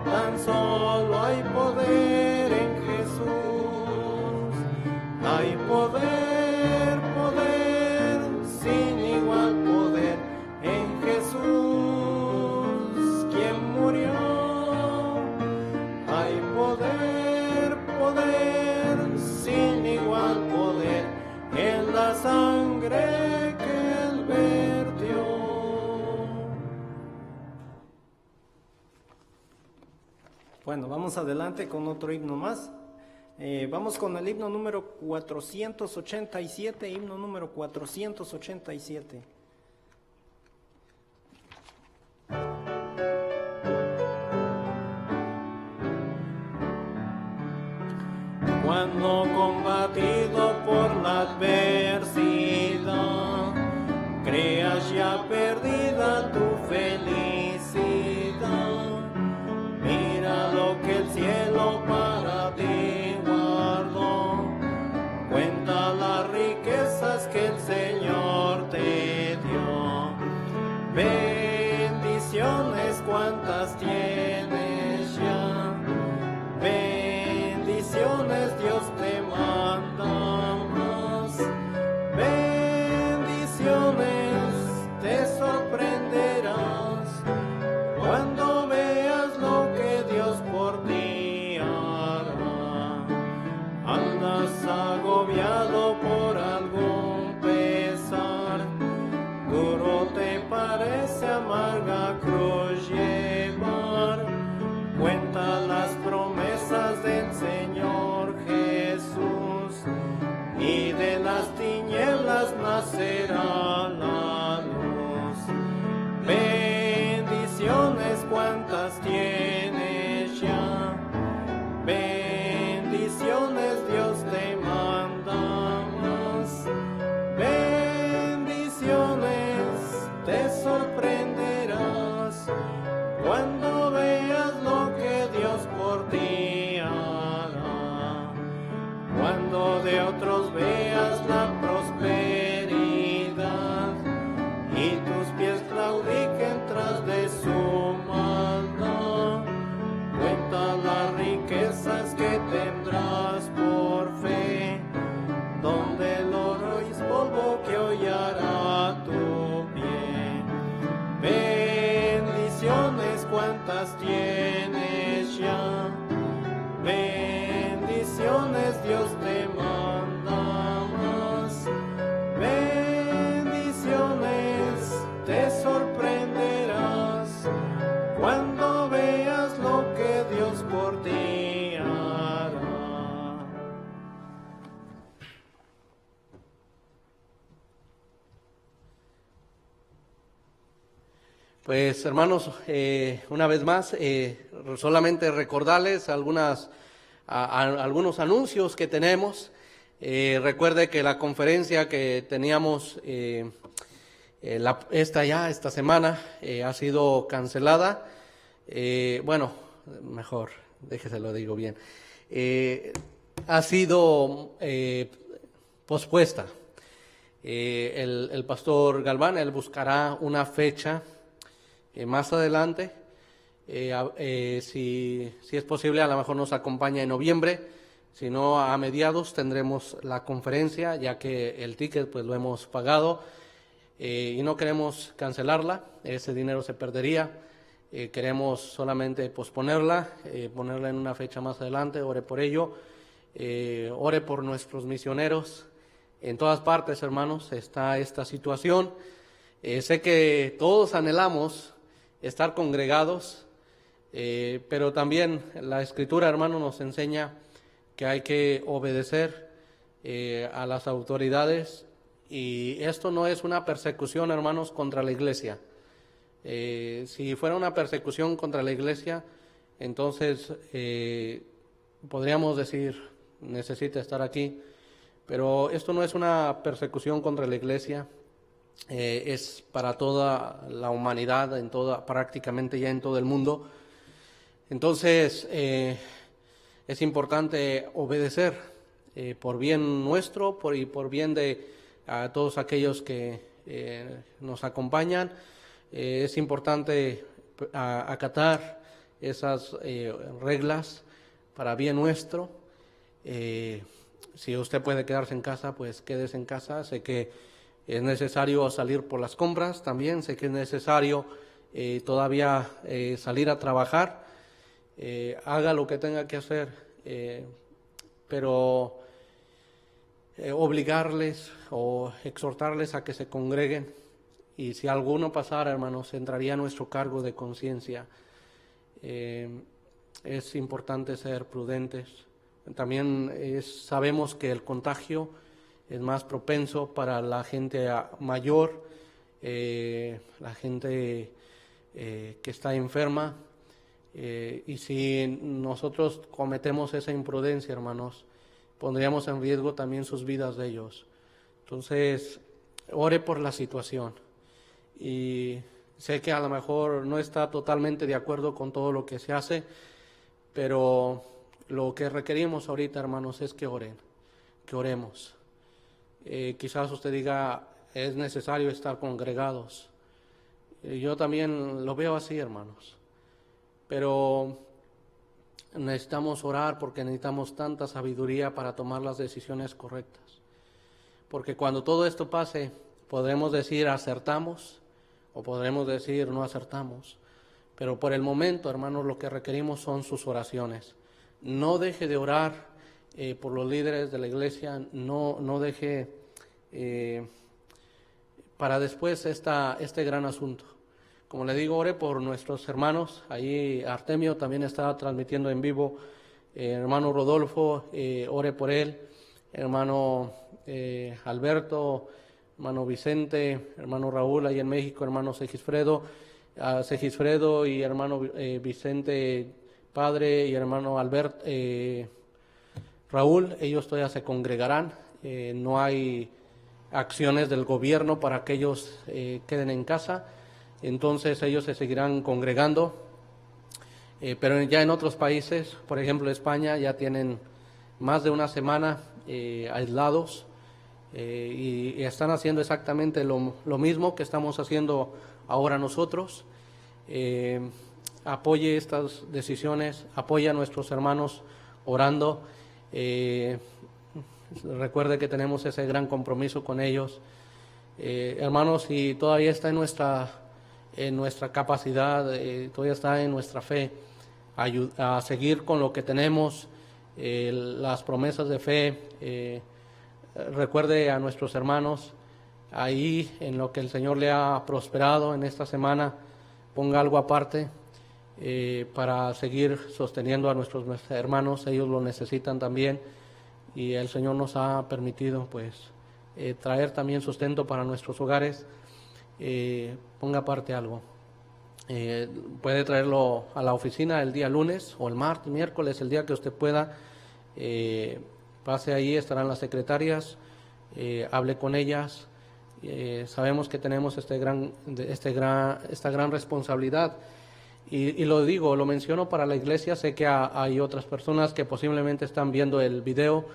tan solo hay poder en Jesús. Hay poder, poder, sin igual poder en Jesús, quien murió. Hay poder, poder, sin igual poder en la sangre que Él vertió. Bueno, vamos adelante con otro himno más. Vamos con el himno número 487, himno número 487. Cuando combatido por la adversidad, creas ya perdida tu felicidad, mira lo que el cielo para ti guardó, cuenta las riquezas que el Señor te dio. Bendiciones cuantas tienes ya, bendiciones Dios te manda. casas que tendrás por fe, donde el oro es polvo que hollará tu pie. Bendiciones cuantas tienes ya, bendiciones Dios te manda más, bendiciones te sorprenderás cuando veas lo que Dios por ti hará. Pues hermanos, una vez más, solamente recordarles algunos anuncios que tenemos. Recuerde que la conferencia que teníamos esta semana ha sido cancelada. Bueno, mejor, déjese lo digo bien. Ha sido pospuesta. El pastor Galván, él buscará una fecha más adelante. Si es posible, a lo mejor nos acompaña en noviembre. Si no, a mediados tendremos la conferencia, ya que el ticket pues lo hemos pagado y no queremos cancelarla. Ese dinero se perdería. Queremos solamente posponerla, ponerla en una fecha más adelante. Ore por ello. Ore por nuestros misioneros. En todas partes, hermanos, está esta situación. Sé que todos anhelamos estar congregados, pero también la Escritura, hermano, nos enseña que hay que obedecer a las autoridades, y esto no es una persecución, hermanos, contra la iglesia. Si fuera una persecución contra la iglesia, entonces podríamos decir, necesita estar aquí, pero esto no es una persecución contra la iglesia. Es para toda la humanidad, prácticamente ya en todo el mundo. Entonces es importante obedecer por bien nuestro y por bien de todos aquellos que nos acompañan. Es importante acatar esas reglas para bien nuestro. Si usted puede quedarse en casa, pues quédese en casa. Sé que es necesario salir por las compras también, sé que es necesario todavía salir a trabajar, haga lo que tenga que hacer, pero obligarles o exhortarles a que se congreguen, y si alguno pasara, hermanos, entraría a nuestro cargo de conciencia. Es importante ser prudentes. También sabemos que el contagio es más propenso para la gente mayor, la gente que está enferma, y si nosotros cometemos esa imprudencia, hermanos, pondríamos en riesgo también sus vidas de ellos. Entonces, ore por la situación, y sé que a lo mejor no está totalmente de acuerdo con todo lo que se hace, pero lo que requerimos ahorita, hermanos, es que oren, que oremos. Quizás usted diga, es necesario estar congregados. Yo también lo veo así, hermanos. Pero necesitamos orar porque necesitamos tanta sabiduría para tomar las decisiones correctas. Porque cuando todo esto pase, podremos decir acertamos o podremos decir no acertamos. Pero por el momento, hermanos, lo que requerimos son sus oraciones. No deje de orar por los líderes de la iglesia, no deje para después este gran asunto. Como le digo, ore por nuestros hermanos. Ahí Artemio también está transmitiendo en vivo. Hermano Rodolfo, ore por él. Hermano Alberto, hermano Vicente, hermano Raúl ahí en México, hermano Segisfredo y hermano Vicente Padre y hermano Raúl, ellos todavía se congregarán. No hay acciones del gobierno para que ellos queden en casa, entonces ellos se seguirán congregando, pero ya en otros países, por ejemplo España, ya tienen más de una semana aislados, y están haciendo exactamente lo mismo que estamos haciendo ahora nosotros. Apoye estas decisiones, apoye a nuestros hermanos orando. Recuerde que tenemos ese gran compromiso con ellos. Hermanos, si todavía está en nuestra capacidad, todavía está en nuestra fe, a seguir con lo que tenemos, las promesas de fe. Recuerde a nuestros hermanos ahí en lo que el Señor le ha prosperado en esta semana, ponga algo aparte para seguir sosteniendo a nuestros hermanos. Ellos lo necesitan también, y el Señor nos ha permitido pues traer también sustento para nuestros hogares. Ponga aparte algo. Puede traerlo a la oficina el día lunes o el martes, miércoles, el día que usted pueda. Pase ahí, estarán las secretarias, hable con ellas. Sabemos que tenemos esta gran responsabilidad, y lo menciono para la iglesia. Sé que hay otras personas que posiblemente están viendo el video.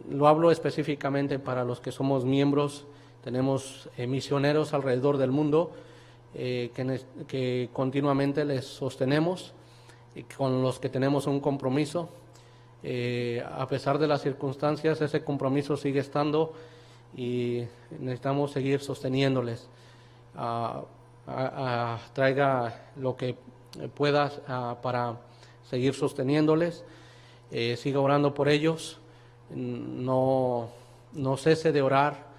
Lo hablo específicamente para los que somos miembros. Tenemos misioneros alrededor del mundo que continuamente les sostenemos, y con los que tenemos un compromiso. A pesar de las circunstancias, ese compromiso sigue estando, y necesitamos seguir sosteniéndoles. Traiga lo que pueda para seguir sosteniéndoles. Siga orando por ellos. No cese de orar,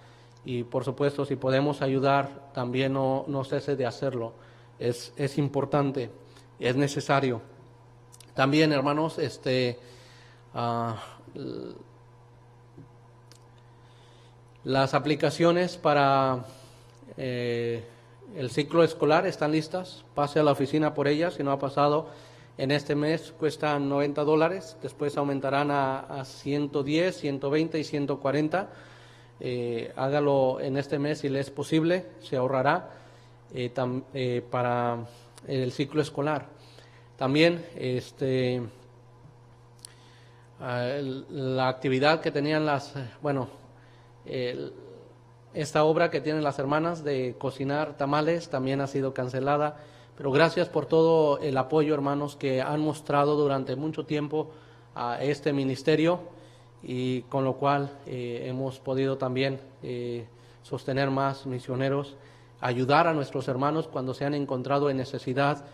y por supuesto, si podemos ayudar, también no cese de hacerlo. Es importante, es necesario. También, hermanos, las aplicaciones para el ciclo escolar están listas. Pase a la oficina por ellas. Si no ha pasado en este mes, cuestan $90. Después aumentarán a 110, 120 y 140. Hágalo en este mes si le es posible. Se ahorrará para el ciclo escolar. También la actividad que tenían esta obra que tienen las hermanas de cocinar tamales también ha sido cancelada, pero gracias por todo el apoyo, hermanos, que han mostrado durante mucho tiempo a este ministerio, y con lo cual hemos podido también sostener más misioneros, ayudar a nuestros hermanos cuando se han encontrado en necesidad.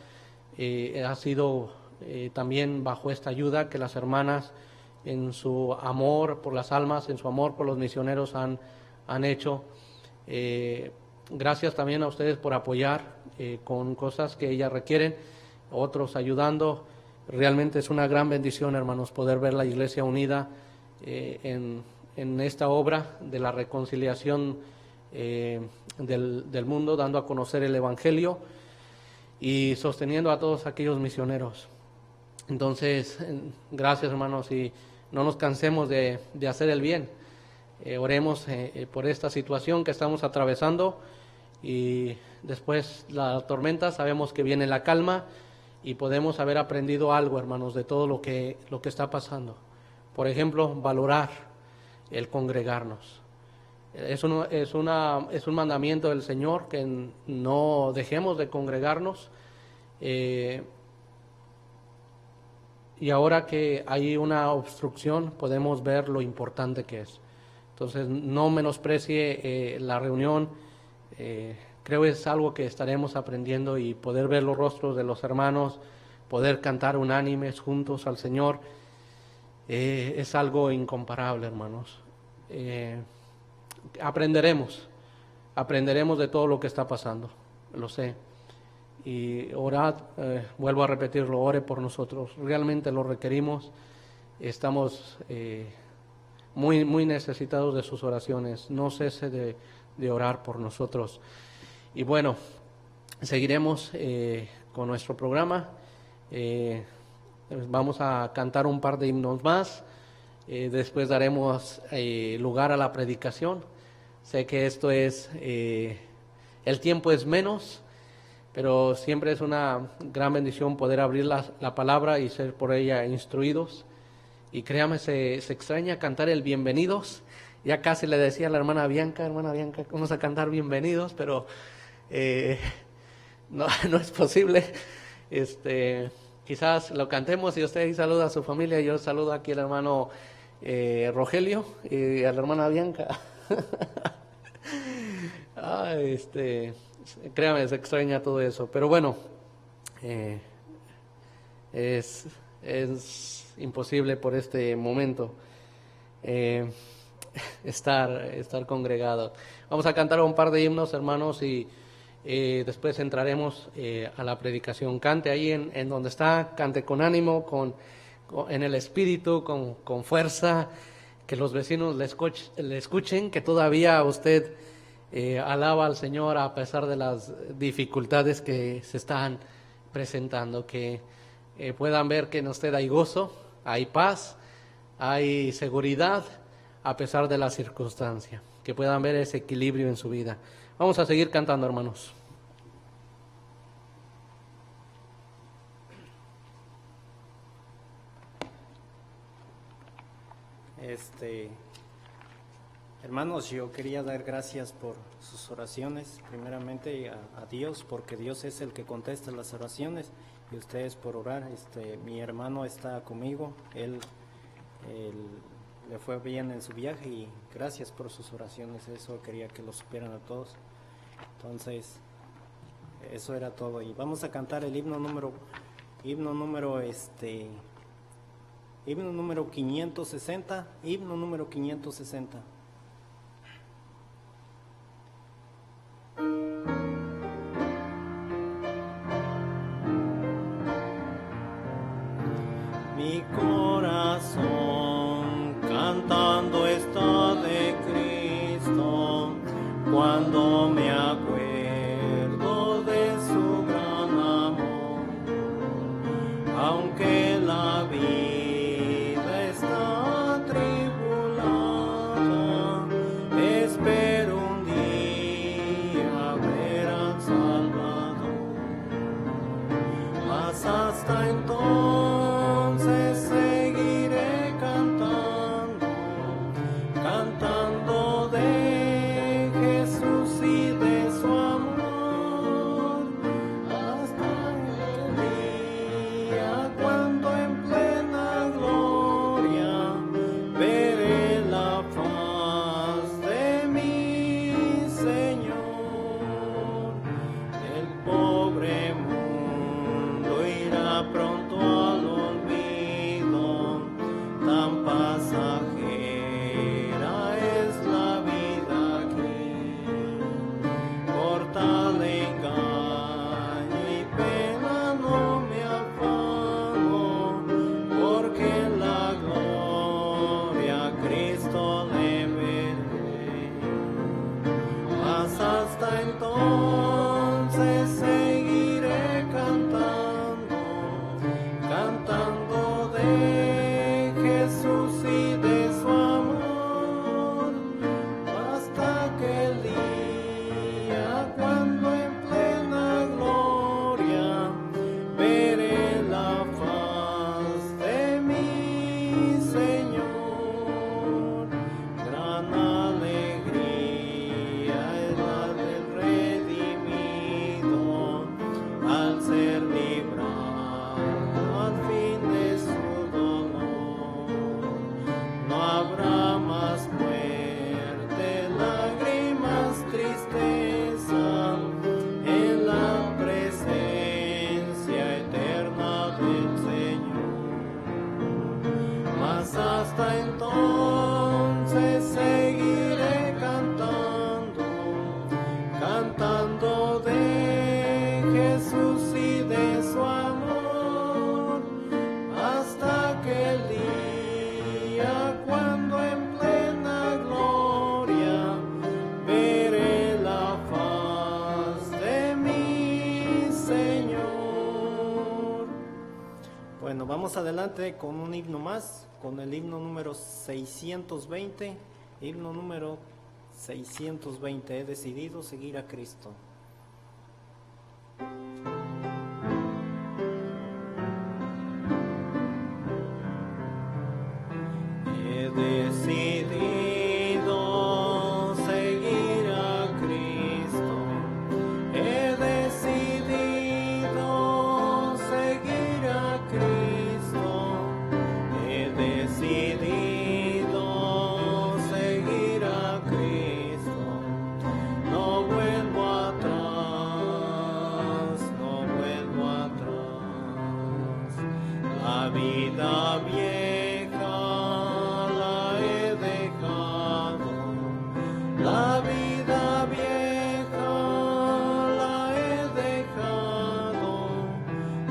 Ha sido también bajo esta ayuda que las hermanas, en su amor por las almas, en su amor por los misioneros, han hecho. Gracias también a ustedes por apoyar con cosas que ellas requieren, otros ayudando. Realmente es una gran bendición, hermanos, poder ver la iglesia unida en esta obra de la reconciliación del mundo, dando a conocer el Evangelio y sosteniendo a todos aquellos misioneros. Entonces, gracias, hermanos, y no nos cansemos de hacer el bien. Oremos por esta situación que estamos atravesando, y después la tormenta, sabemos que viene la calma, y podemos haber aprendido algo, hermanos, de todo lo que está pasando. Por ejemplo, valorar el congregarnos. Es un mandamiento del Señor que no dejemos de congregarnos. Y ahora que hay una obstrucción, podemos ver lo importante que es. Entonces, no menosprecie la reunión. Creo es algo que estaremos aprendiendo, y poder ver los rostros de los hermanos, poder cantar unánimes juntos al Señor, es algo incomparable, hermanos. Aprenderemos de todo lo que está pasando, lo sé. Y orad, vuelvo a repetirlo, ore por nosotros. Realmente lo requerimos. Estamos muy, muy necesitados de sus oraciones. No cese de orar por nosotros. Y bueno, seguiremos con nuestro programa. Vamos a cantar un par de himnos más. Después daremos lugar a la predicación. Sé que esto es, el tiempo es menos, pero siempre es una gran bendición poder abrir la palabra y ser por ella instruidos. Y créame, se extraña cantar el bienvenidos. Ya casi le decía a la hermana Bianca, vamos a cantar bienvenidos, pero no es posible. quizás lo cantemos y usted saluda a su familia. Yo saludo aquí al hermano Rogelio y a la hermana Bianca. Créame, se extraña todo eso. Pero bueno, es imposible por este momento estar congregado. Vamos a cantar un par de himnos, hermanos, y después entraremos a la predicación. Cante ahí en donde está, cante con ánimo, en el espíritu, con fuerza, que los vecinos le escuchen, que todavía usted alaba al Señor a pesar de las dificultades que se están presentando, que puedan ver que en usted hay gozo, hay paz, hay seguridad a pesar de la circunstancia, que puedan ver ese equilibrio en su vida. Vamos a seguir cantando, hermanos. Hermanos, yo quería dar gracias por sus oraciones, primeramente a Dios, porque Dios es el que contesta las oraciones, y ustedes por orar. Mi hermano está conmigo, él le fue bien en su viaje, y gracias por sus oraciones. Eso quería que lo supieran a todos. Entonces, eso era todo, y vamos a cantar el himno número 560, himno número 560. Mi corazón cantando está de Cristo, cuando me acuerdo de su gran amor. Aunque la vida está atribulada, espero un día ver al Salvador. Mas hasta entonces seguiré cantando de Jesús y de su amor, hasta el día cuando en plena gloria veré la faz de mi Señor. El pobre mundo irá pronto al olvido, tan pasajera es la vida aquí. Por tal engaño y pena no me afano, porque en la gloria a Cristo le veré. Mas hasta entonces seguiré cantando de Jesús y de su amor, hasta que el día cuando en plena gloria veré la faz de mi Señor. Gran alegría es la del redimido, al ser librado al fin de su dolor. No habrá más muerte, lágrimas, tristeza, en la presencia eterna del Señor. Mas hasta entonces seguiré cantando de Jesús y de su amor, hasta que el día cuando en plena gloria veré la faz de mi Señor. Bueno, vamos adelante con un himno más, con el himno número 620. Himno número 620. He decidido seguir a Cristo. He decidido seguir a Cristo, he decidido seguir a decidido seguir a Cristo, no vuelvo atrás, no vuelvo atrás. La vida vieja la he dejado, la vida vieja la he dejado,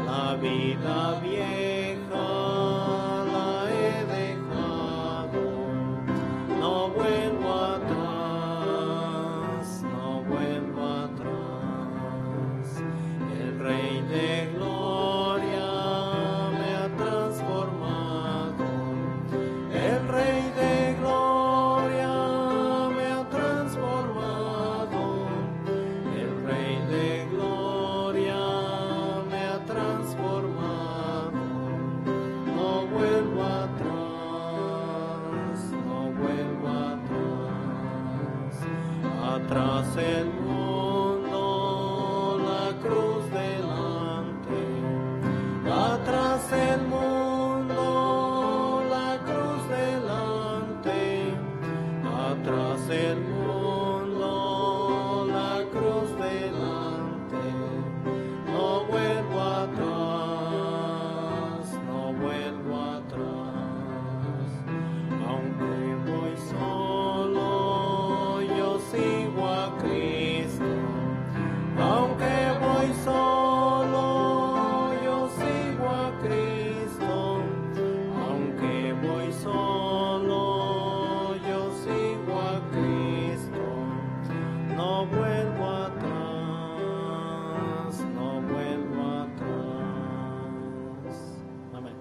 la vida vieja la he dejado, no vuelvo atrás, no vuelvo atrás. El Rey de Gloria me ha transformado, el Rey de Gloria me ha transformado, el Rey de Gloria me ha transformado, no vuelvo atrás, no vuelvo atrás. Atrás el mundo, la cruz delante, atrás el mundo, la cruz delante, atrás el mundo, la cruz delante, no vuelvo atrás, no vuelvo atrás. Aunque voy solo, yo sigo a Cristo. Aunque voy solo, yo sigo a Cristo. Aunque voy solo, yo sigo a Cristo. No vuelvo atrás, no vuelvo atrás. Amén.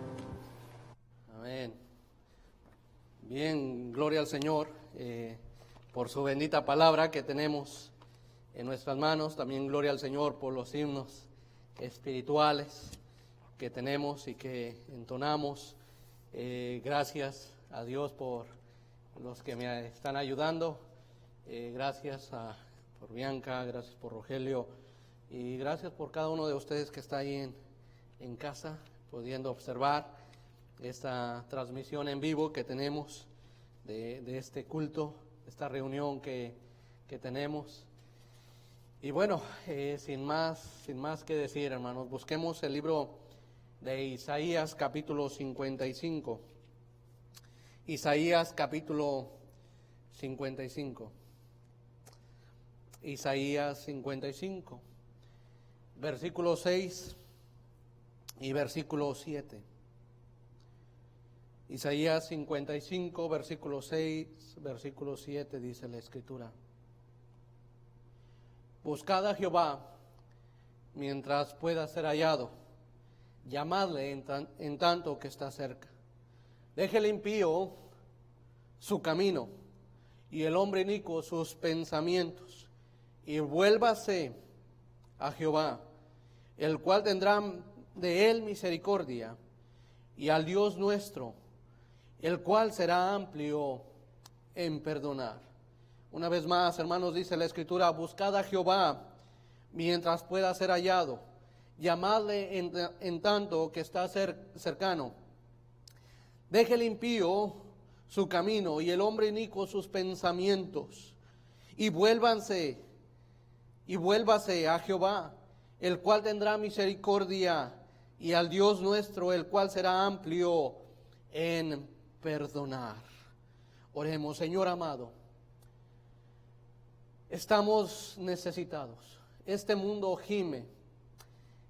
Amén. Bien, gloria al Señor por su bendita palabra que tenemos en nuestras manos. También gloria al Señor por los himnos espirituales que tenemos y que entonamos. Gracias a Dios por los que me están ayudando. Gracias por Bianca, gracias por Rogelio y gracias por cada uno de ustedes que está ahí en casa pudiendo observar esta transmisión en vivo que tenemos de este culto, esta reunión que tenemos. Y bueno, sin más que decir, hermanos, busquemos el libro de Isaías capítulo 55. Isaías capítulo 55. Isaías 55, versículo 6 y versículo 7. Isaías 55, versículo 6, versículo 7 dice la Escritura: Buscad a Jehová mientras pueda ser hallado, llamadle en tanto que está cerca. Deje el impío su camino y el hombre inicuo sus pensamientos, y vuélvase a Jehová, el cual tendrá de él misericordia, y al Dios nuestro, el cual será amplio en perdonar. Una vez más, hermanos, dice la Escritura: buscad a Jehová mientras pueda ser hallado, llamadle en tanto que está cercano. Deje el impío su camino y el hombre inicuo sus pensamientos, y vuélvase a Jehová, el cual tendrá misericordia, y al Dios nuestro, el cual será amplio en perdonar. Oremos. Señor amado, estamos necesitados. Este mundo gime,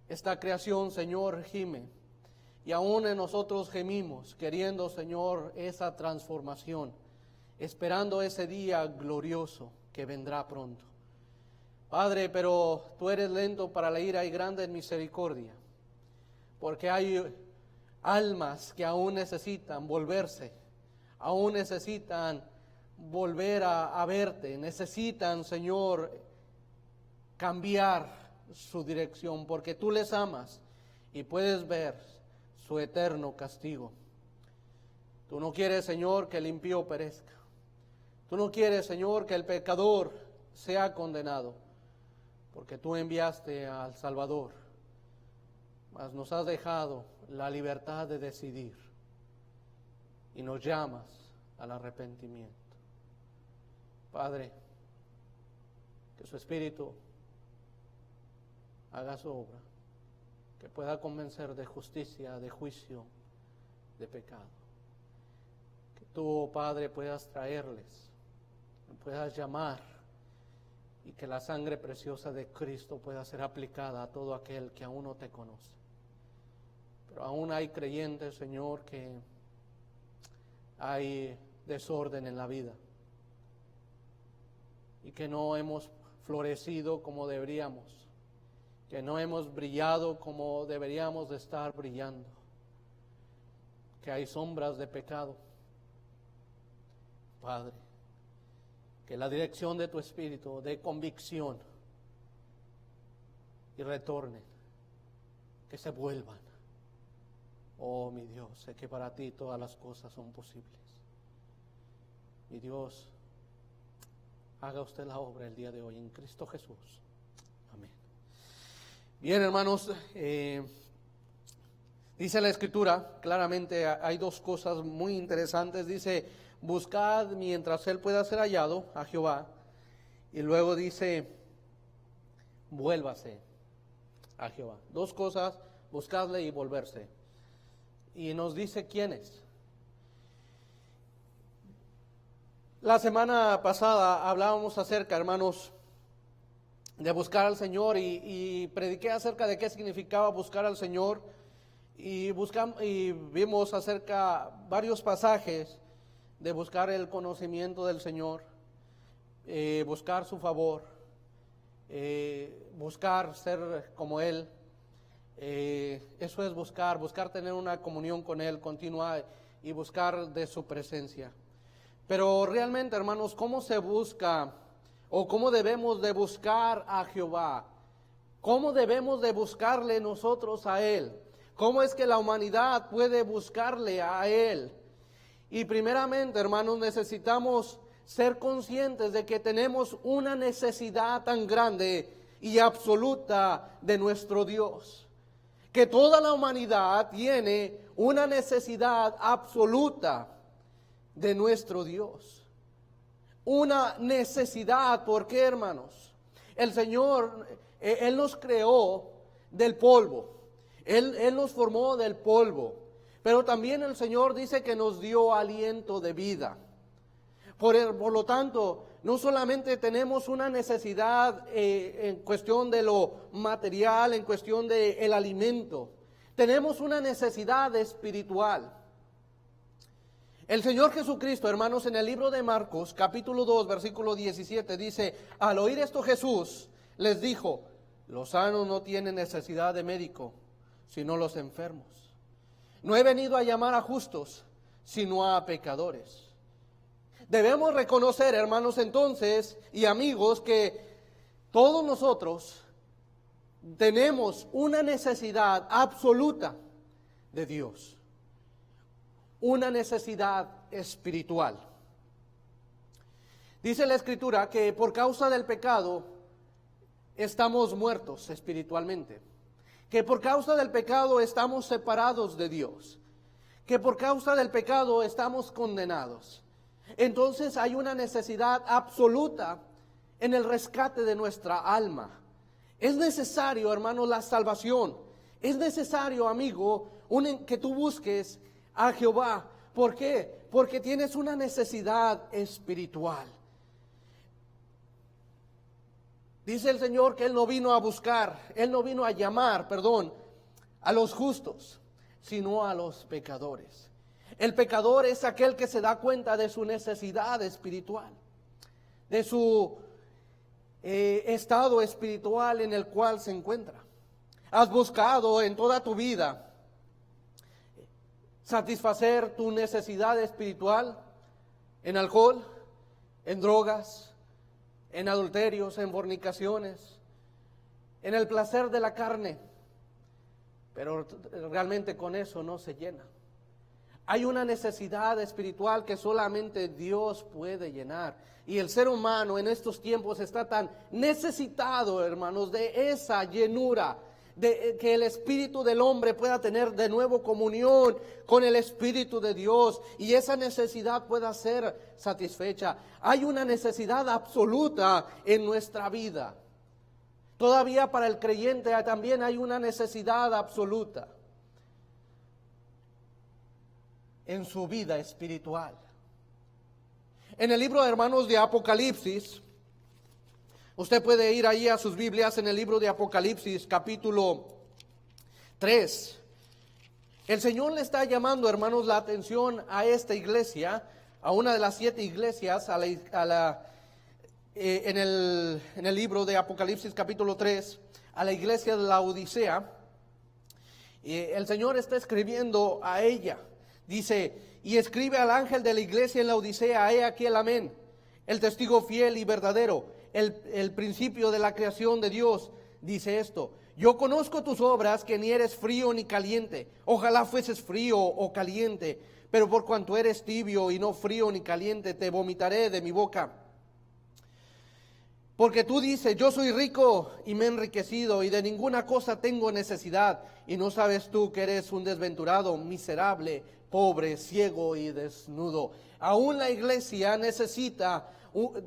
esta creación, Señor, gime, y aún en nosotros gemimos, queriendo, Señor, esa transformación, esperando ese día glorioso que vendrá pronto. Padre, pero tú eres lento para la ira y grande en misericordia, porque hay almas que aún necesitan volverse, aún necesitan volver a verte, necesitan, Señor, cambiar su dirección, porque tú les amas y puedes ver su eterno castigo. Tú no quieres, Señor, que el impío perezca. Tú no quieres, Señor, que el pecador sea condenado, porque tú enviaste al Salvador, mas nos has dejado la libertad de decidir. y nos llamas al arrepentimiento. Padre, que su Espíritu haga su obra, que pueda convencer de justicia, de juicio, de pecado. Que tú, Padre, puedas traerles, puedas llamar, y que la sangre preciosa de Cristo pueda ser aplicada a todo aquel que aún no te conoce. Pero aún hay creyentes, Señor, que hay desorden en la vida y que no hemos florecido como deberíamos, que no hemos brillado como deberíamos de estar brillando, que hay sombras de pecado. Padre, que la dirección de tu Espíritu dé convicción y retornen, que se vuelvan. Oh, mi Dios, sé que para ti todas las cosas son posibles. Mi Dios, haga usted la obra el día de hoy en Cristo Jesús. Amén. Bien, hermanos, dice la Escritura, claramente hay dos cosas muy interesantes. Dice, buscad mientras Él pueda ser hallado, a Jehová. Y luego dice, vuélvase a Jehová. Dos cosas, buscadle y volverse. Y nos dice quiénes. La semana pasada hablábamos acerca, hermanos, de buscar al Señor y prediqué acerca de qué significaba buscar al Señor y vimos acerca varios pasajes de buscar el conocimiento del Señor, buscar su favor, buscar ser como Él. Eso es buscar tener una comunión con Él continua y buscar de su presencia. Pero realmente, hermanos, ¿cómo se busca o cómo debemos de buscar a Jehová? ¿Cómo debemos de buscarle nosotros a Él? ¿Cómo es que la humanidad puede buscarle a Él? Y primeramente, hermanos, necesitamos ser conscientes de que tenemos una necesidad tan grande y absoluta de nuestro Dios. Que toda la humanidad tiene una necesidad absoluta de nuestro Dios. Una necesidad, ¿por qué, hermanos? El Señor, Él nos creó del polvo. Él nos formó del polvo. Pero también el Señor dice que nos dio aliento de vida. Por lo tanto, no solamente tenemos una necesidad en cuestión de lo material, en cuestión del alimento, tenemos una necesidad espiritual. El Señor Jesucristo, hermanos, en el libro de Marcos, capítulo 2, versículo 17, dice, al oír esto Jesús les dijo, los sanos no tienen necesidad de médico, sino los enfermos. No he venido a llamar a justos, sino a pecadores. Debemos reconocer, hermanos, entonces, y amigos, que todos nosotros tenemos una necesidad absoluta de Dios. Una necesidad espiritual. Dice la Escritura que por causa del pecado estamos muertos espiritualmente. Que por causa del pecado estamos separados de Dios. Que por causa del pecado estamos condenados. Entonces hay una necesidad absoluta en el rescate de nuestra alma. Es necesario, hermanos, la salvación. Es necesario, amigo, que tú busques a Jehová. ¿Por qué? Porque tienes una necesidad espiritual. Dice el Señor que Él no vino a buscar, Él no vino a llamar, a los justos, sino a los pecadores. El pecador es aquel que se da cuenta de su necesidad espiritual, de su estado espiritual en el cual se encuentra. Has buscado en toda tu vida satisfacer tu necesidad espiritual en alcohol, en drogas, en adulterios, en fornicaciones, en el placer de la carne, pero realmente con eso no se llena. Hay una necesidad espiritual que solamente Dios puede llenar. Y el ser humano en estos tiempos está tan necesitado, hermanos, de esa llenura, de que el espíritu del hombre pueda tener de nuevo comunión con el Espíritu de Dios y esa necesidad pueda ser satisfecha. Hay una necesidad absoluta en nuestra vida. Todavía para el creyente también hay una necesidad absoluta en su vida espiritual. En el libro, hermanos, de Apocalipsis, usted puede ir ahí a sus Biblias en el libro de Apocalipsis, capítulo 3. El Señor le está llamando, hermanos, la atención a esta iglesia, a una de las 7 iglesias, en el libro de Apocalipsis, capítulo 3, a la iglesia de la Odisea. El Señor está escribiendo a ella. Dice: y escribe al ángel de la iglesia en la Odisea, he aquí el amén, el testigo fiel y verdadero, el principio de la creación de Dios, dice esto: yo conozco tus obras, que ni eres frío ni caliente. Ojalá fueses frío o caliente, pero por cuanto eres tibio y no frío ni caliente, te vomitaré de mi boca. Porque tú dices: yo soy rico y me he enriquecido, y de ninguna cosa tengo necesidad, y no sabes tú que eres un desventurado, miserable, pobre, ciego y desnudo. Aún la iglesia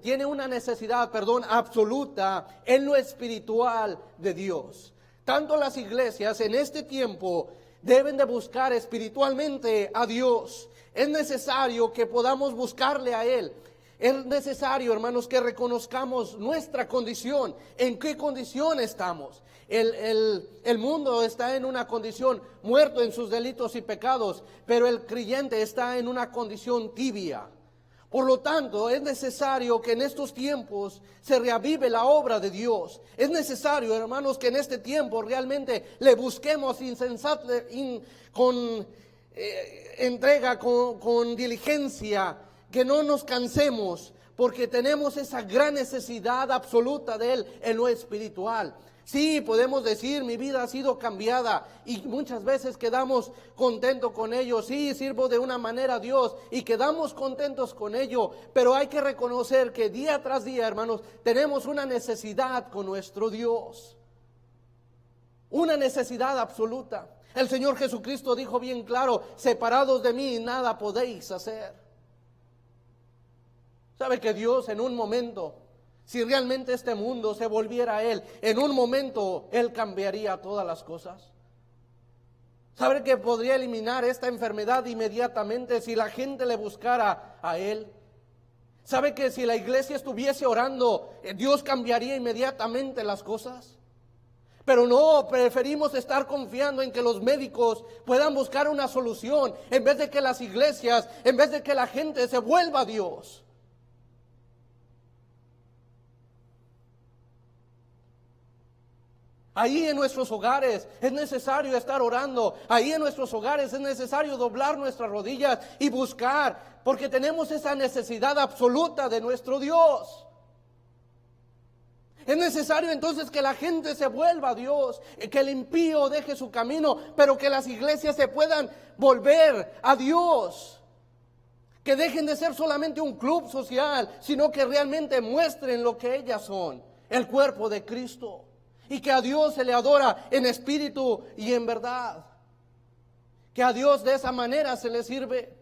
tiene una necesidad, absoluta en lo espiritual de Dios. Tanto las iglesias en este tiempo deben de buscar espiritualmente a Dios. Es necesario que podamos buscarle a Él. Es necesario, hermanos, que reconozcamos nuestra condición, en qué condición estamos. El mundo está en una condición muerto en sus delitos y pecados, pero el creyente está en una condición tibia. Por lo tanto, es necesario que en estos tiempos se reavive la obra de Dios. Es necesario, hermanos, que en este tiempo realmente le busquemos con entrega, con diligencia, que no nos cansemos, porque tenemos esa gran necesidad absoluta de Él en lo espiritual. Sí, podemos decir: mi vida ha sido cambiada, y muchas veces quedamos contentos con ello. Sí, sirvo de una manera a Dios y quedamos contentos con ello, pero hay que reconocer que día tras día, hermanos, tenemos una necesidad con nuestro Dios, una necesidad absoluta. El Señor Jesucristo dijo bien claro: separados de mí nada podéis hacer. ¿Sabe que Dios en un momento, si realmente este mundo se volviera a Él, en un momento Él cambiaría todas las cosas? ¿Sabe que podría eliminar esta enfermedad inmediatamente si la gente le buscara a Él? ¿Sabe que si la iglesia estuviese orando, Dios cambiaría inmediatamente las cosas? Pero no, preferimos estar confiando en que los médicos puedan buscar una solución, en vez de que las iglesias, en vez de que la gente se vuelva a Dios. Ahí en nuestros hogares es necesario estar orando. Ahí en nuestros hogares es necesario doblar nuestras rodillas y buscar, porque tenemos esa necesidad absoluta de nuestro Dios. Es necesario entonces que la gente se vuelva a Dios, que el impío deje su camino, pero que las iglesias se puedan volver a Dios. Que dejen de ser solamente un club social, sino que realmente muestren lo que ellas son, el cuerpo de Cristo. Y que a Dios se le adora en espíritu y en verdad. Que a Dios de esa manera se le sirve.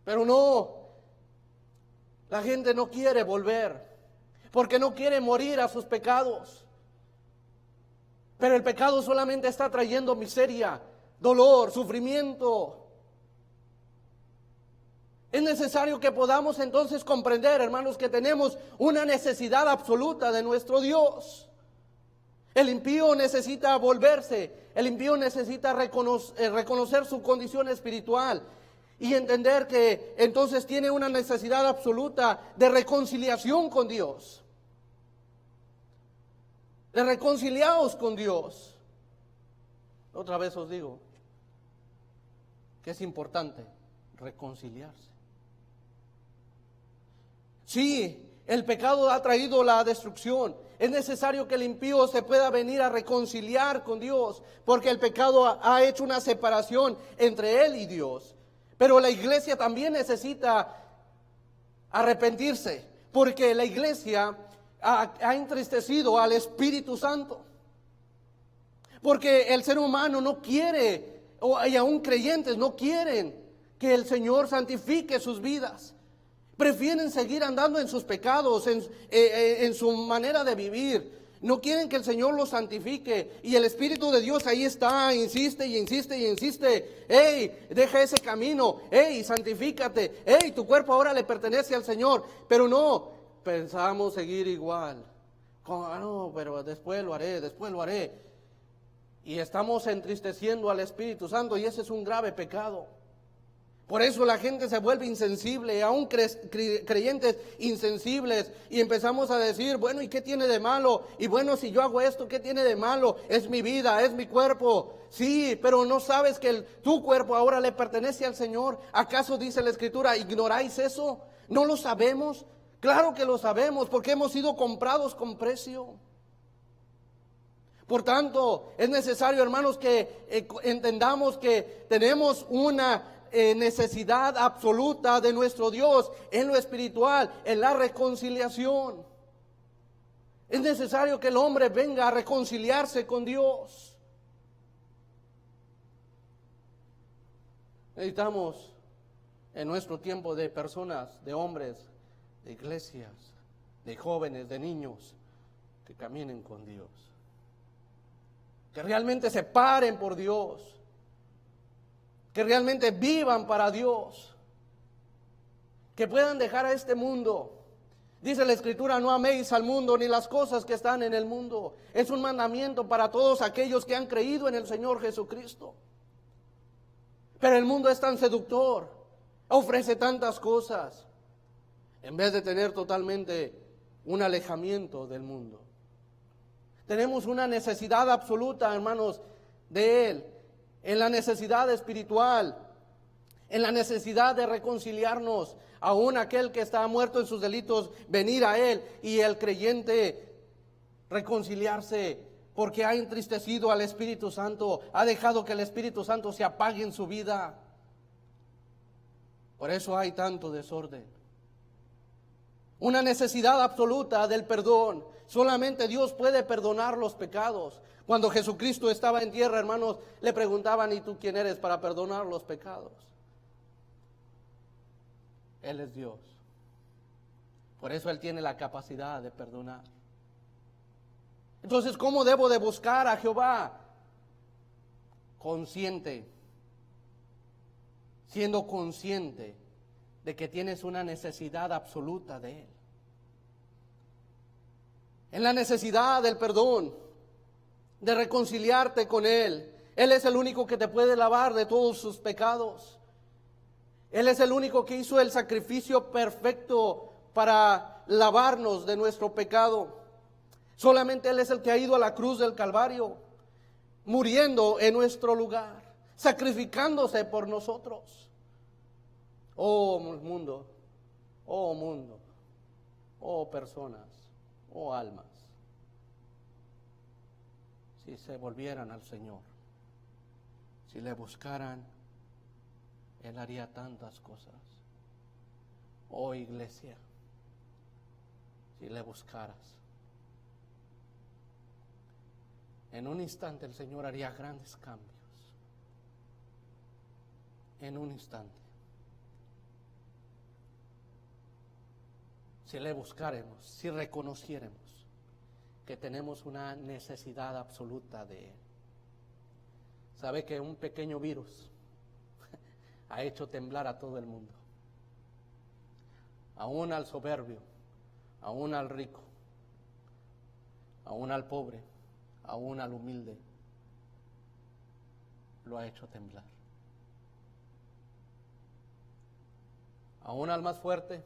Pero no, la gente no quiere volver, porque no quiere morir a sus pecados. Pero el pecado solamente está trayendo miseria, dolor, sufrimiento. Es necesario que podamos entonces comprender, hermanos, que tenemos una necesidad absoluta de nuestro Dios. El impío necesita volverse, el impío necesita reconocer su condición espiritual y entender que entonces tiene una necesidad absoluta de reconciliación con Dios. De reconciliados con Dios. Otra vez os digo que es importante reconciliarse. Sí, el pecado ha traído la destrucción. Es necesario que el impío se pueda venir a reconciliar con Dios, porque el pecado ha hecho una separación entre él y Dios. Pero la iglesia también necesita arrepentirse, porque la iglesia ha entristecido al Espíritu Santo. Porque el ser humano no quiere, y aún creyentes no quieren que el Señor santifique sus vidas. Prefieren seguir andando en sus pecados, en su manera de vivir. No quieren que el Señor los santifique. Y el Espíritu de Dios ahí está, insiste y insiste y insiste. Hey, deja ese camino. Hey, santifícate. Hey, tu cuerpo ahora le pertenece al Señor. Pero no, pensamos seguir igual. No, pero después lo haré, después lo haré. Y estamos entristeciendo al Espíritu Santo, y ese es un grave pecado. Por eso la gente se vuelve insensible, aún creyentes insensibles, y empezamos a decir, bueno, ¿y qué tiene de malo? Y bueno, si yo hago esto, ¿qué tiene de malo? Es mi vida, es mi cuerpo. Sí, pero no sabes que tu cuerpo ahora le pertenece al Señor. ¿Acaso dice la Escritura, ignoráis eso? ¿No lo sabemos? Claro que lo sabemos, porque hemos sido comprados con precio. Por tanto, es necesario, hermanos, que entendamos que tenemos una necesidad absoluta de nuestro Dios en lo espiritual, en la reconciliación. Es necesario que el hombre venga a reconciliarse con Dios. Necesitamos en nuestro tiempo de personas, de hombres, de iglesias, de jóvenes, de niños, que caminen con Dios. Que realmente se paren por Dios. Que realmente vivan para Dios. Que puedan dejar a este mundo. Dice la Escritura, no améis al mundo ni las cosas que están en el mundo. Es un mandamiento para todos aquellos que han creído en el Señor Jesucristo. Pero el mundo es tan seductor. Ofrece tantas cosas. En vez de tener totalmente un alejamiento del mundo. Tenemos una necesidad absoluta, hermanos, de Él. En la necesidad espiritual, en la necesidad de reconciliarnos, aún aquel que está muerto en sus delitos, venir a Él, y el creyente reconciliarse, porque ha entristecido al Espíritu Santo, ha dejado que el Espíritu Santo se apague en su vida. Por eso hay tanto desorden. Una necesidad absoluta del perdón. Solamente Dios puede perdonar los pecados. Cuando Jesucristo estaba en tierra, hermanos, le preguntaban, ¿y tú quién eres para perdonar los pecados? Él es Dios. Por eso Él tiene la capacidad de perdonar. Entonces, ¿cómo debo de buscar a Jehová? Consciente. Siendo consciente de que tienes una necesidad absoluta de Él. En la necesidad del perdón, de reconciliarte con Él. Él es el único que te puede lavar de todos sus pecados. Él es el único que hizo el sacrificio perfecto para lavarnos de nuestro pecado. Solamente Él es el que ha ido a la cruz del Calvario, muriendo en nuestro lugar, sacrificándose por nosotros. Oh mundo, oh personas, oh almas, si se volvieran al Señor, si le buscaran, Él haría tantas cosas. Oh iglesia, si le buscaras, en un instante el Señor haría grandes cambios. En un instante. Si le buscáramos, si reconociéramos que tenemos una necesidad absoluta de Él. ¿Sabe que un pequeño virus ha hecho temblar a todo el mundo? Aún al soberbio, aún al rico, aún al pobre, aún al humilde, lo ha hecho temblar. Aún al más fuerte,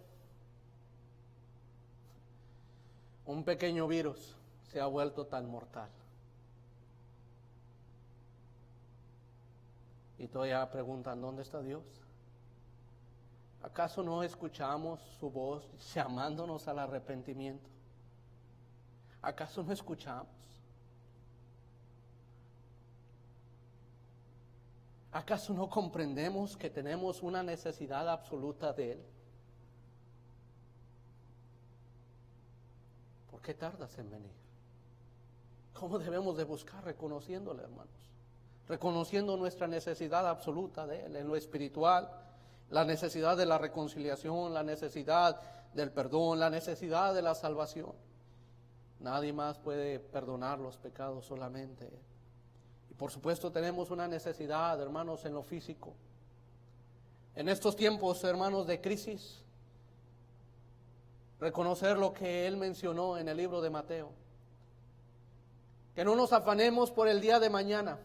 un pequeño virus se ha vuelto tan mortal. Y todavía preguntan, ¿dónde está Dios? ¿Acaso no escuchamos su voz llamándonos al arrepentimiento? ¿Acaso no escuchamos? ¿Acaso no comprendemos que tenemos una necesidad absoluta de Él? ¿Por qué tardas en venir? ¿Cómo debemos de buscar? Reconociéndole, hermanos. Reconociendo nuestra necesidad absoluta de Él en lo espiritual, la necesidad de la reconciliación, la necesidad del perdón, la necesidad de la salvación. Nadie más puede perdonar los pecados, solamente Él. Y por supuesto tenemos una necesidad, hermanos, en lo físico. En estos tiempos, hermanos, de crisis, reconocer lo que Él mencionó en el libro de Mateo. Que no nos afanemos por el día de mañana,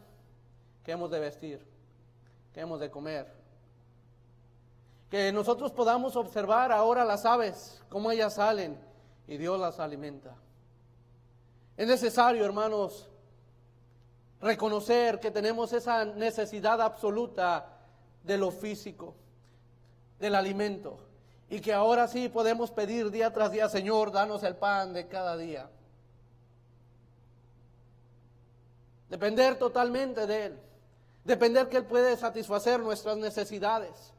que hemos de vestir, que hemos de comer. Que nosotros podamos observar ahora las aves, cómo ellas salen y Dios las alimenta. Es necesario, hermanos, reconocer que tenemos esa necesidad absoluta de lo físico, del alimento, y que ahora sí podemos pedir día tras día: Señor, danos el pan de cada día. Depender totalmente de Él, depender que Él puede satisfacer nuestras necesidades.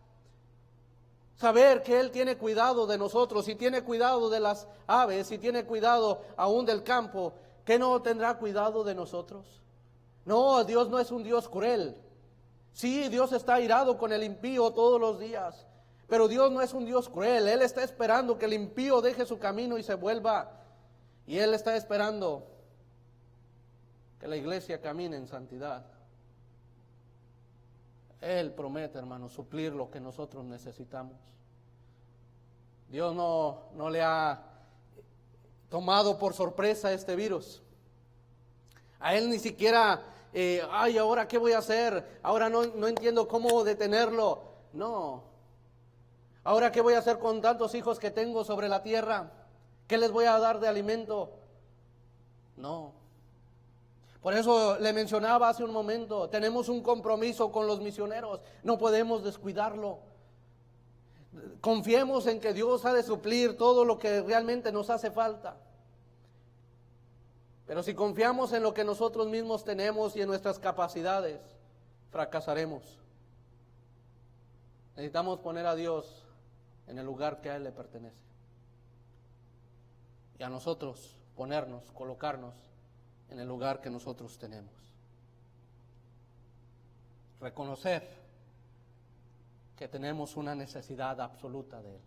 Saber que Él tiene cuidado de nosotros, y tiene cuidado de las aves, y tiene cuidado aún del campo, ¿qué no tendrá cuidado de nosotros? No, Dios no es un Dios cruel. Sí, Dios está airado con el impío todos los días, pero Dios no es un Dios cruel. Él está esperando que el impío deje su camino y se vuelva, y Él está esperando que la iglesia camine en santidad. Él promete, hermanos, suplir lo que nosotros necesitamos. Dios no le ha tomado por sorpresa este virus. A Él ni siquiera, ¿ahora qué voy a hacer? Ahora no entiendo cómo detenerlo. No. ¿Ahora qué voy a hacer con tantos hijos que tengo sobre la tierra? ¿Qué les voy a dar de alimento? No. Por eso le mencionaba hace un momento, tenemos un compromiso con los misioneros, no podemos descuidarlo. Confiemos en que Dios ha de suplir todo lo que realmente nos hace falta. Pero si confiamos en lo que nosotros mismos tenemos y en nuestras capacidades, fracasaremos. Necesitamos poner a Dios en el lugar que a Él le pertenece. Y a nosotros ponernos, colocarnos en el lugar que nosotros tenemos. Reconocer que tenemos una necesidad absoluta de Él.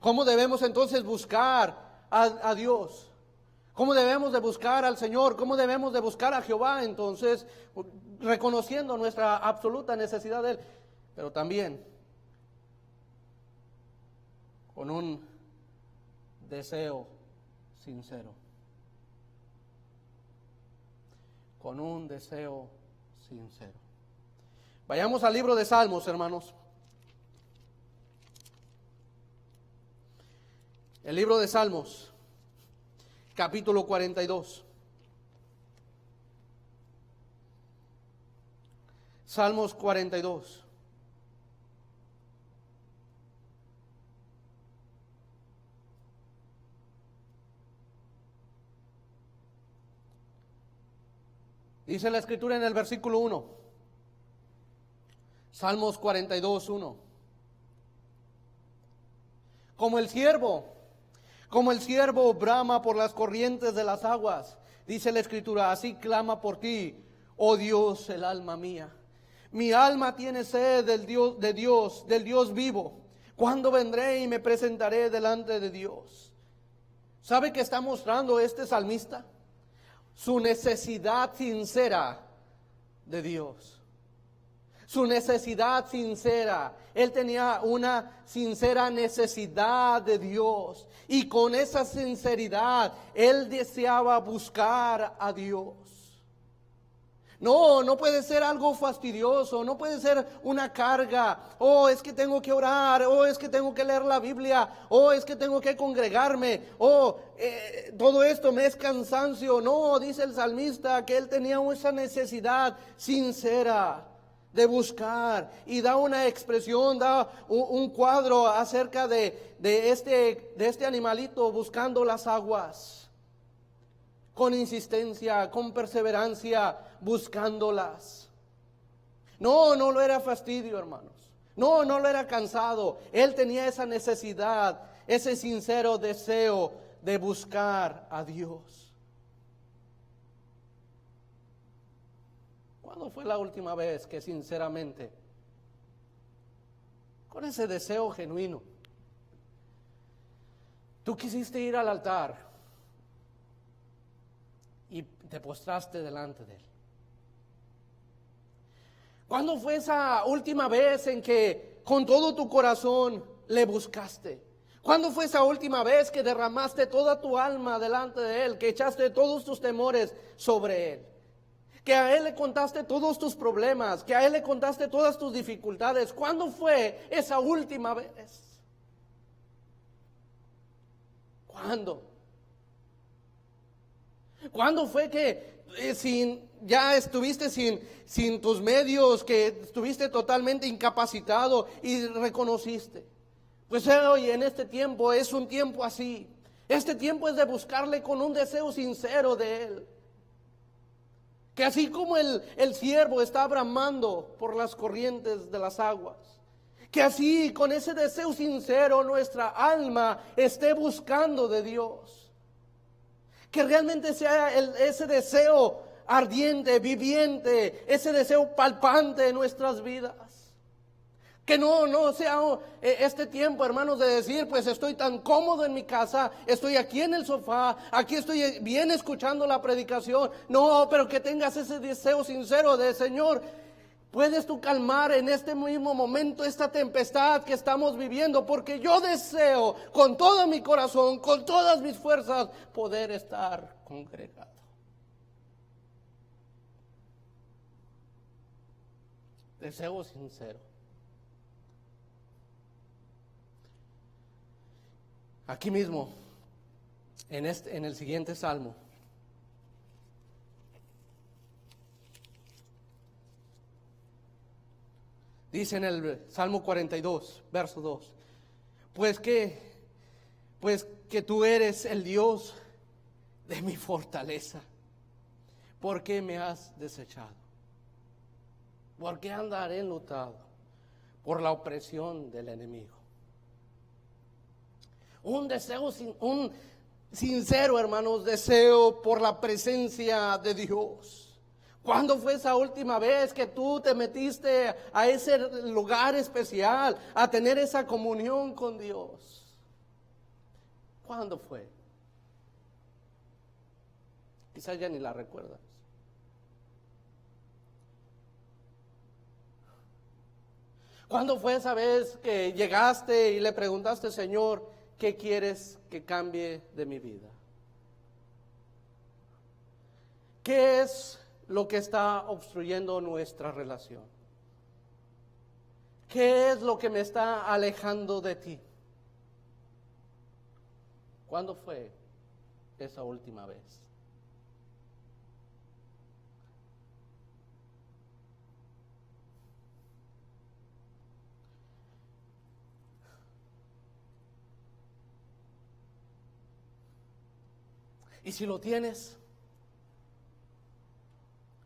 ¿Cómo debemos entonces buscar a Dios? ¿Cómo debemos de buscar al Señor? ¿Cómo debemos de buscar a Jehová? Entonces, reconociendo nuestra absoluta necesidad de Él, pero también con un deseo sincero. Con un deseo sincero. Vayamos al libro de Salmos, hermanos. El libro de Salmos, capítulo 42. Salmos 42. Dice la Escritura en el versículo 1. Salmos 42, 1. Como el siervo brama por las corrientes de las aguas, dice la Escritura, así clama por ti, oh Dios, el alma mía. Mi alma tiene sed del Dios vivo. ¿Cuándo vendré y me presentaré delante de Dios? ¿Sabe qué está mostrando este salmista? Su necesidad sincera de Dios. Su necesidad sincera. Él tenía una sincera necesidad de Dios. Y con esa sinceridad, él deseaba buscar a Dios. No puede ser algo fastidioso, no puede ser una carga. Oh, es que tengo que orar, oh, es que tengo que leer la Biblia, oh, es que tengo que congregarme, todo esto me es cansancio. No, dice el salmista que él tenía esa necesidad sincera de buscar, y da una expresión, da un cuadro acerca de este animalito buscando las aguas. Con insistencia, con perseverancia, buscándolas. No lo era fastidio, hermanos. No lo era cansado. Él tenía esa necesidad, ese sincero deseo de buscar a Dios. ¿Cuándo fue la última vez que sinceramente, con ese deseo genuino, tú quisiste ir al altar y te postraste delante de Él? ¿Cuándo fue esa última vez en que con todo tu corazón le buscaste? ¿Cuándo fue esa última vez que derramaste toda tu alma delante de Él, que echaste todos tus temores sobre Él? Que a Él le contaste todos tus problemas, que a Él le contaste todas tus dificultades. ¿Cuándo fue esa última vez? ¿Cuándo? ¿Cuándo fue que ya estuviste sin tus medios, que estuviste totalmente incapacitado y reconociste? Pues hoy en este tiempo es un tiempo así. Este tiempo es de buscarle con un deseo sincero de Él. Que así como el siervo está bramando por las corrientes de las aguas, que así con ese deseo sincero nuestra alma esté buscando de Dios. Que realmente sea ese deseo ardiente, viviente, ese deseo palpante en nuestras vidas. Que no sea este tiempo, hermanos, de decir, pues estoy tan cómodo en mi casa, estoy aquí en el sofá, aquí estoy bien escuchando la predicación. No, pero que tengas ese deseo sincero de, Señor, ¿puedes tú calmar en este mismo momento esta tempestad que estamos viviendo? Porque yo deseo con todo mi corazón, con todas mis fuerzas, poder estar congregado. Deseo sincero. Aquí mismo, en el siguiente salmo, dice en el Salmo 42, verso 2, pues que tú eres el Dios de mi fortaleza. ¿Por qué me has desechado? ¿Por qué andaré enlutado? Por la opresión del enemigo. Un deseo, un sincero, hermanos, deseo por la presencia de Dios. ¿Cuándo fue esa última vez que tú te metiste a ese lugar especial, a tener esa comunión con Dios? ¿Cuándo fue? Quizás ya ni la recuerdas. ¿Cuándo fue esa vez que llegaste y le preguntaste, Señor, ¿qué quieres que cambie de mi vida? ¿Qué es lo que está obstruyendo nuestra relación? ¿Qué es lo que me está alejando de ti? ¿Cuándo fue esa última vez? Y si lo tienes,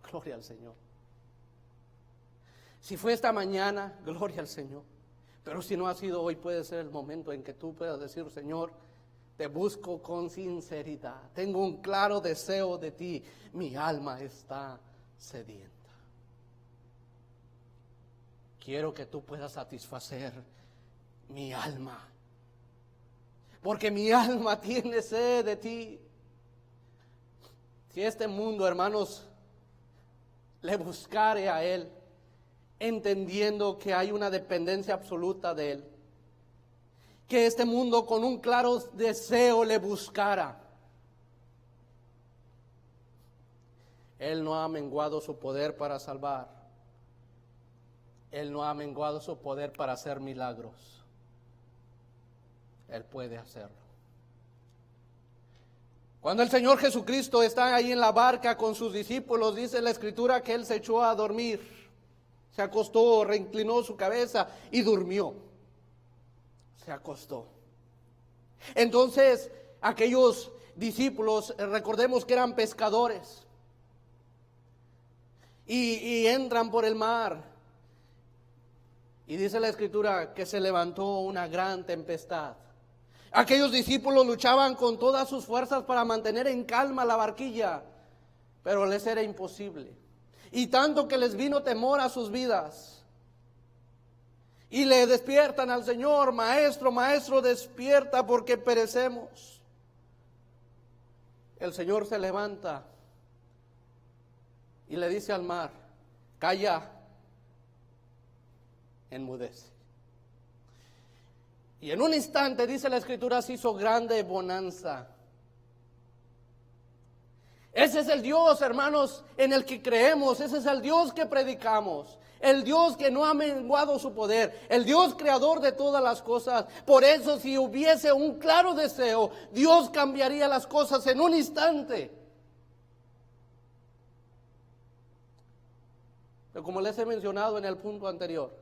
gloria al Señor. Si fue esta mañana, gloria al Señor. Pero si no ha sido hoy, puede ser el momento en que tú puedas decir, Señor, te busco con sinceridad. Tengo un claro deseo de ti. Mi alma está sedienta. Quiero que tú puedas satisfacer mi alma. Porque mi alma tiene sed de ti. Si este mundo, hermanos, le buscare a Él, entendiendo que hay una dependencia absoluta de Él, que este mundo con un claro deseo le buscara, Él no ha menguado su poder para salvar, Él no ha menguado su poder para hacer milagros. Él puede hacerlo. Cuando el Señor Jesucristo está ahí en la barca con sus discípulos, dice la Escritura que Él se echó a dormir, se acostó, reinclinó su cabeza y durmió. Se acostó. Entonces, aquellos discípulos, recordemos que eran pescadores, y entran por el mar. Y dice la Escritura que se levantó una gran tempestad. Aquellos discípulos luchaban con todas sus fuerzas para mantener en calma la barquilla, pero les era imposible. y tanto que les vino temor a sus vidas. Y le despiertan al Señor: maestro, maestro, despierta porque perecemos. El Señor se levanta y le dice al mar: calla, enmudece. Y en un instante, dice la Escritura, se hizo grande bonanza. Ese es el Dios, hermanos, en el que creemos. Ese es el Dios que predicamos. El Dios que no ha menguado su poder. El Dios creador de todas las cosas. Por eso, si hubiese un claro deseo, Dios cambiaría las cosas en un instante. Pero como les he mencionado en el punto anterior,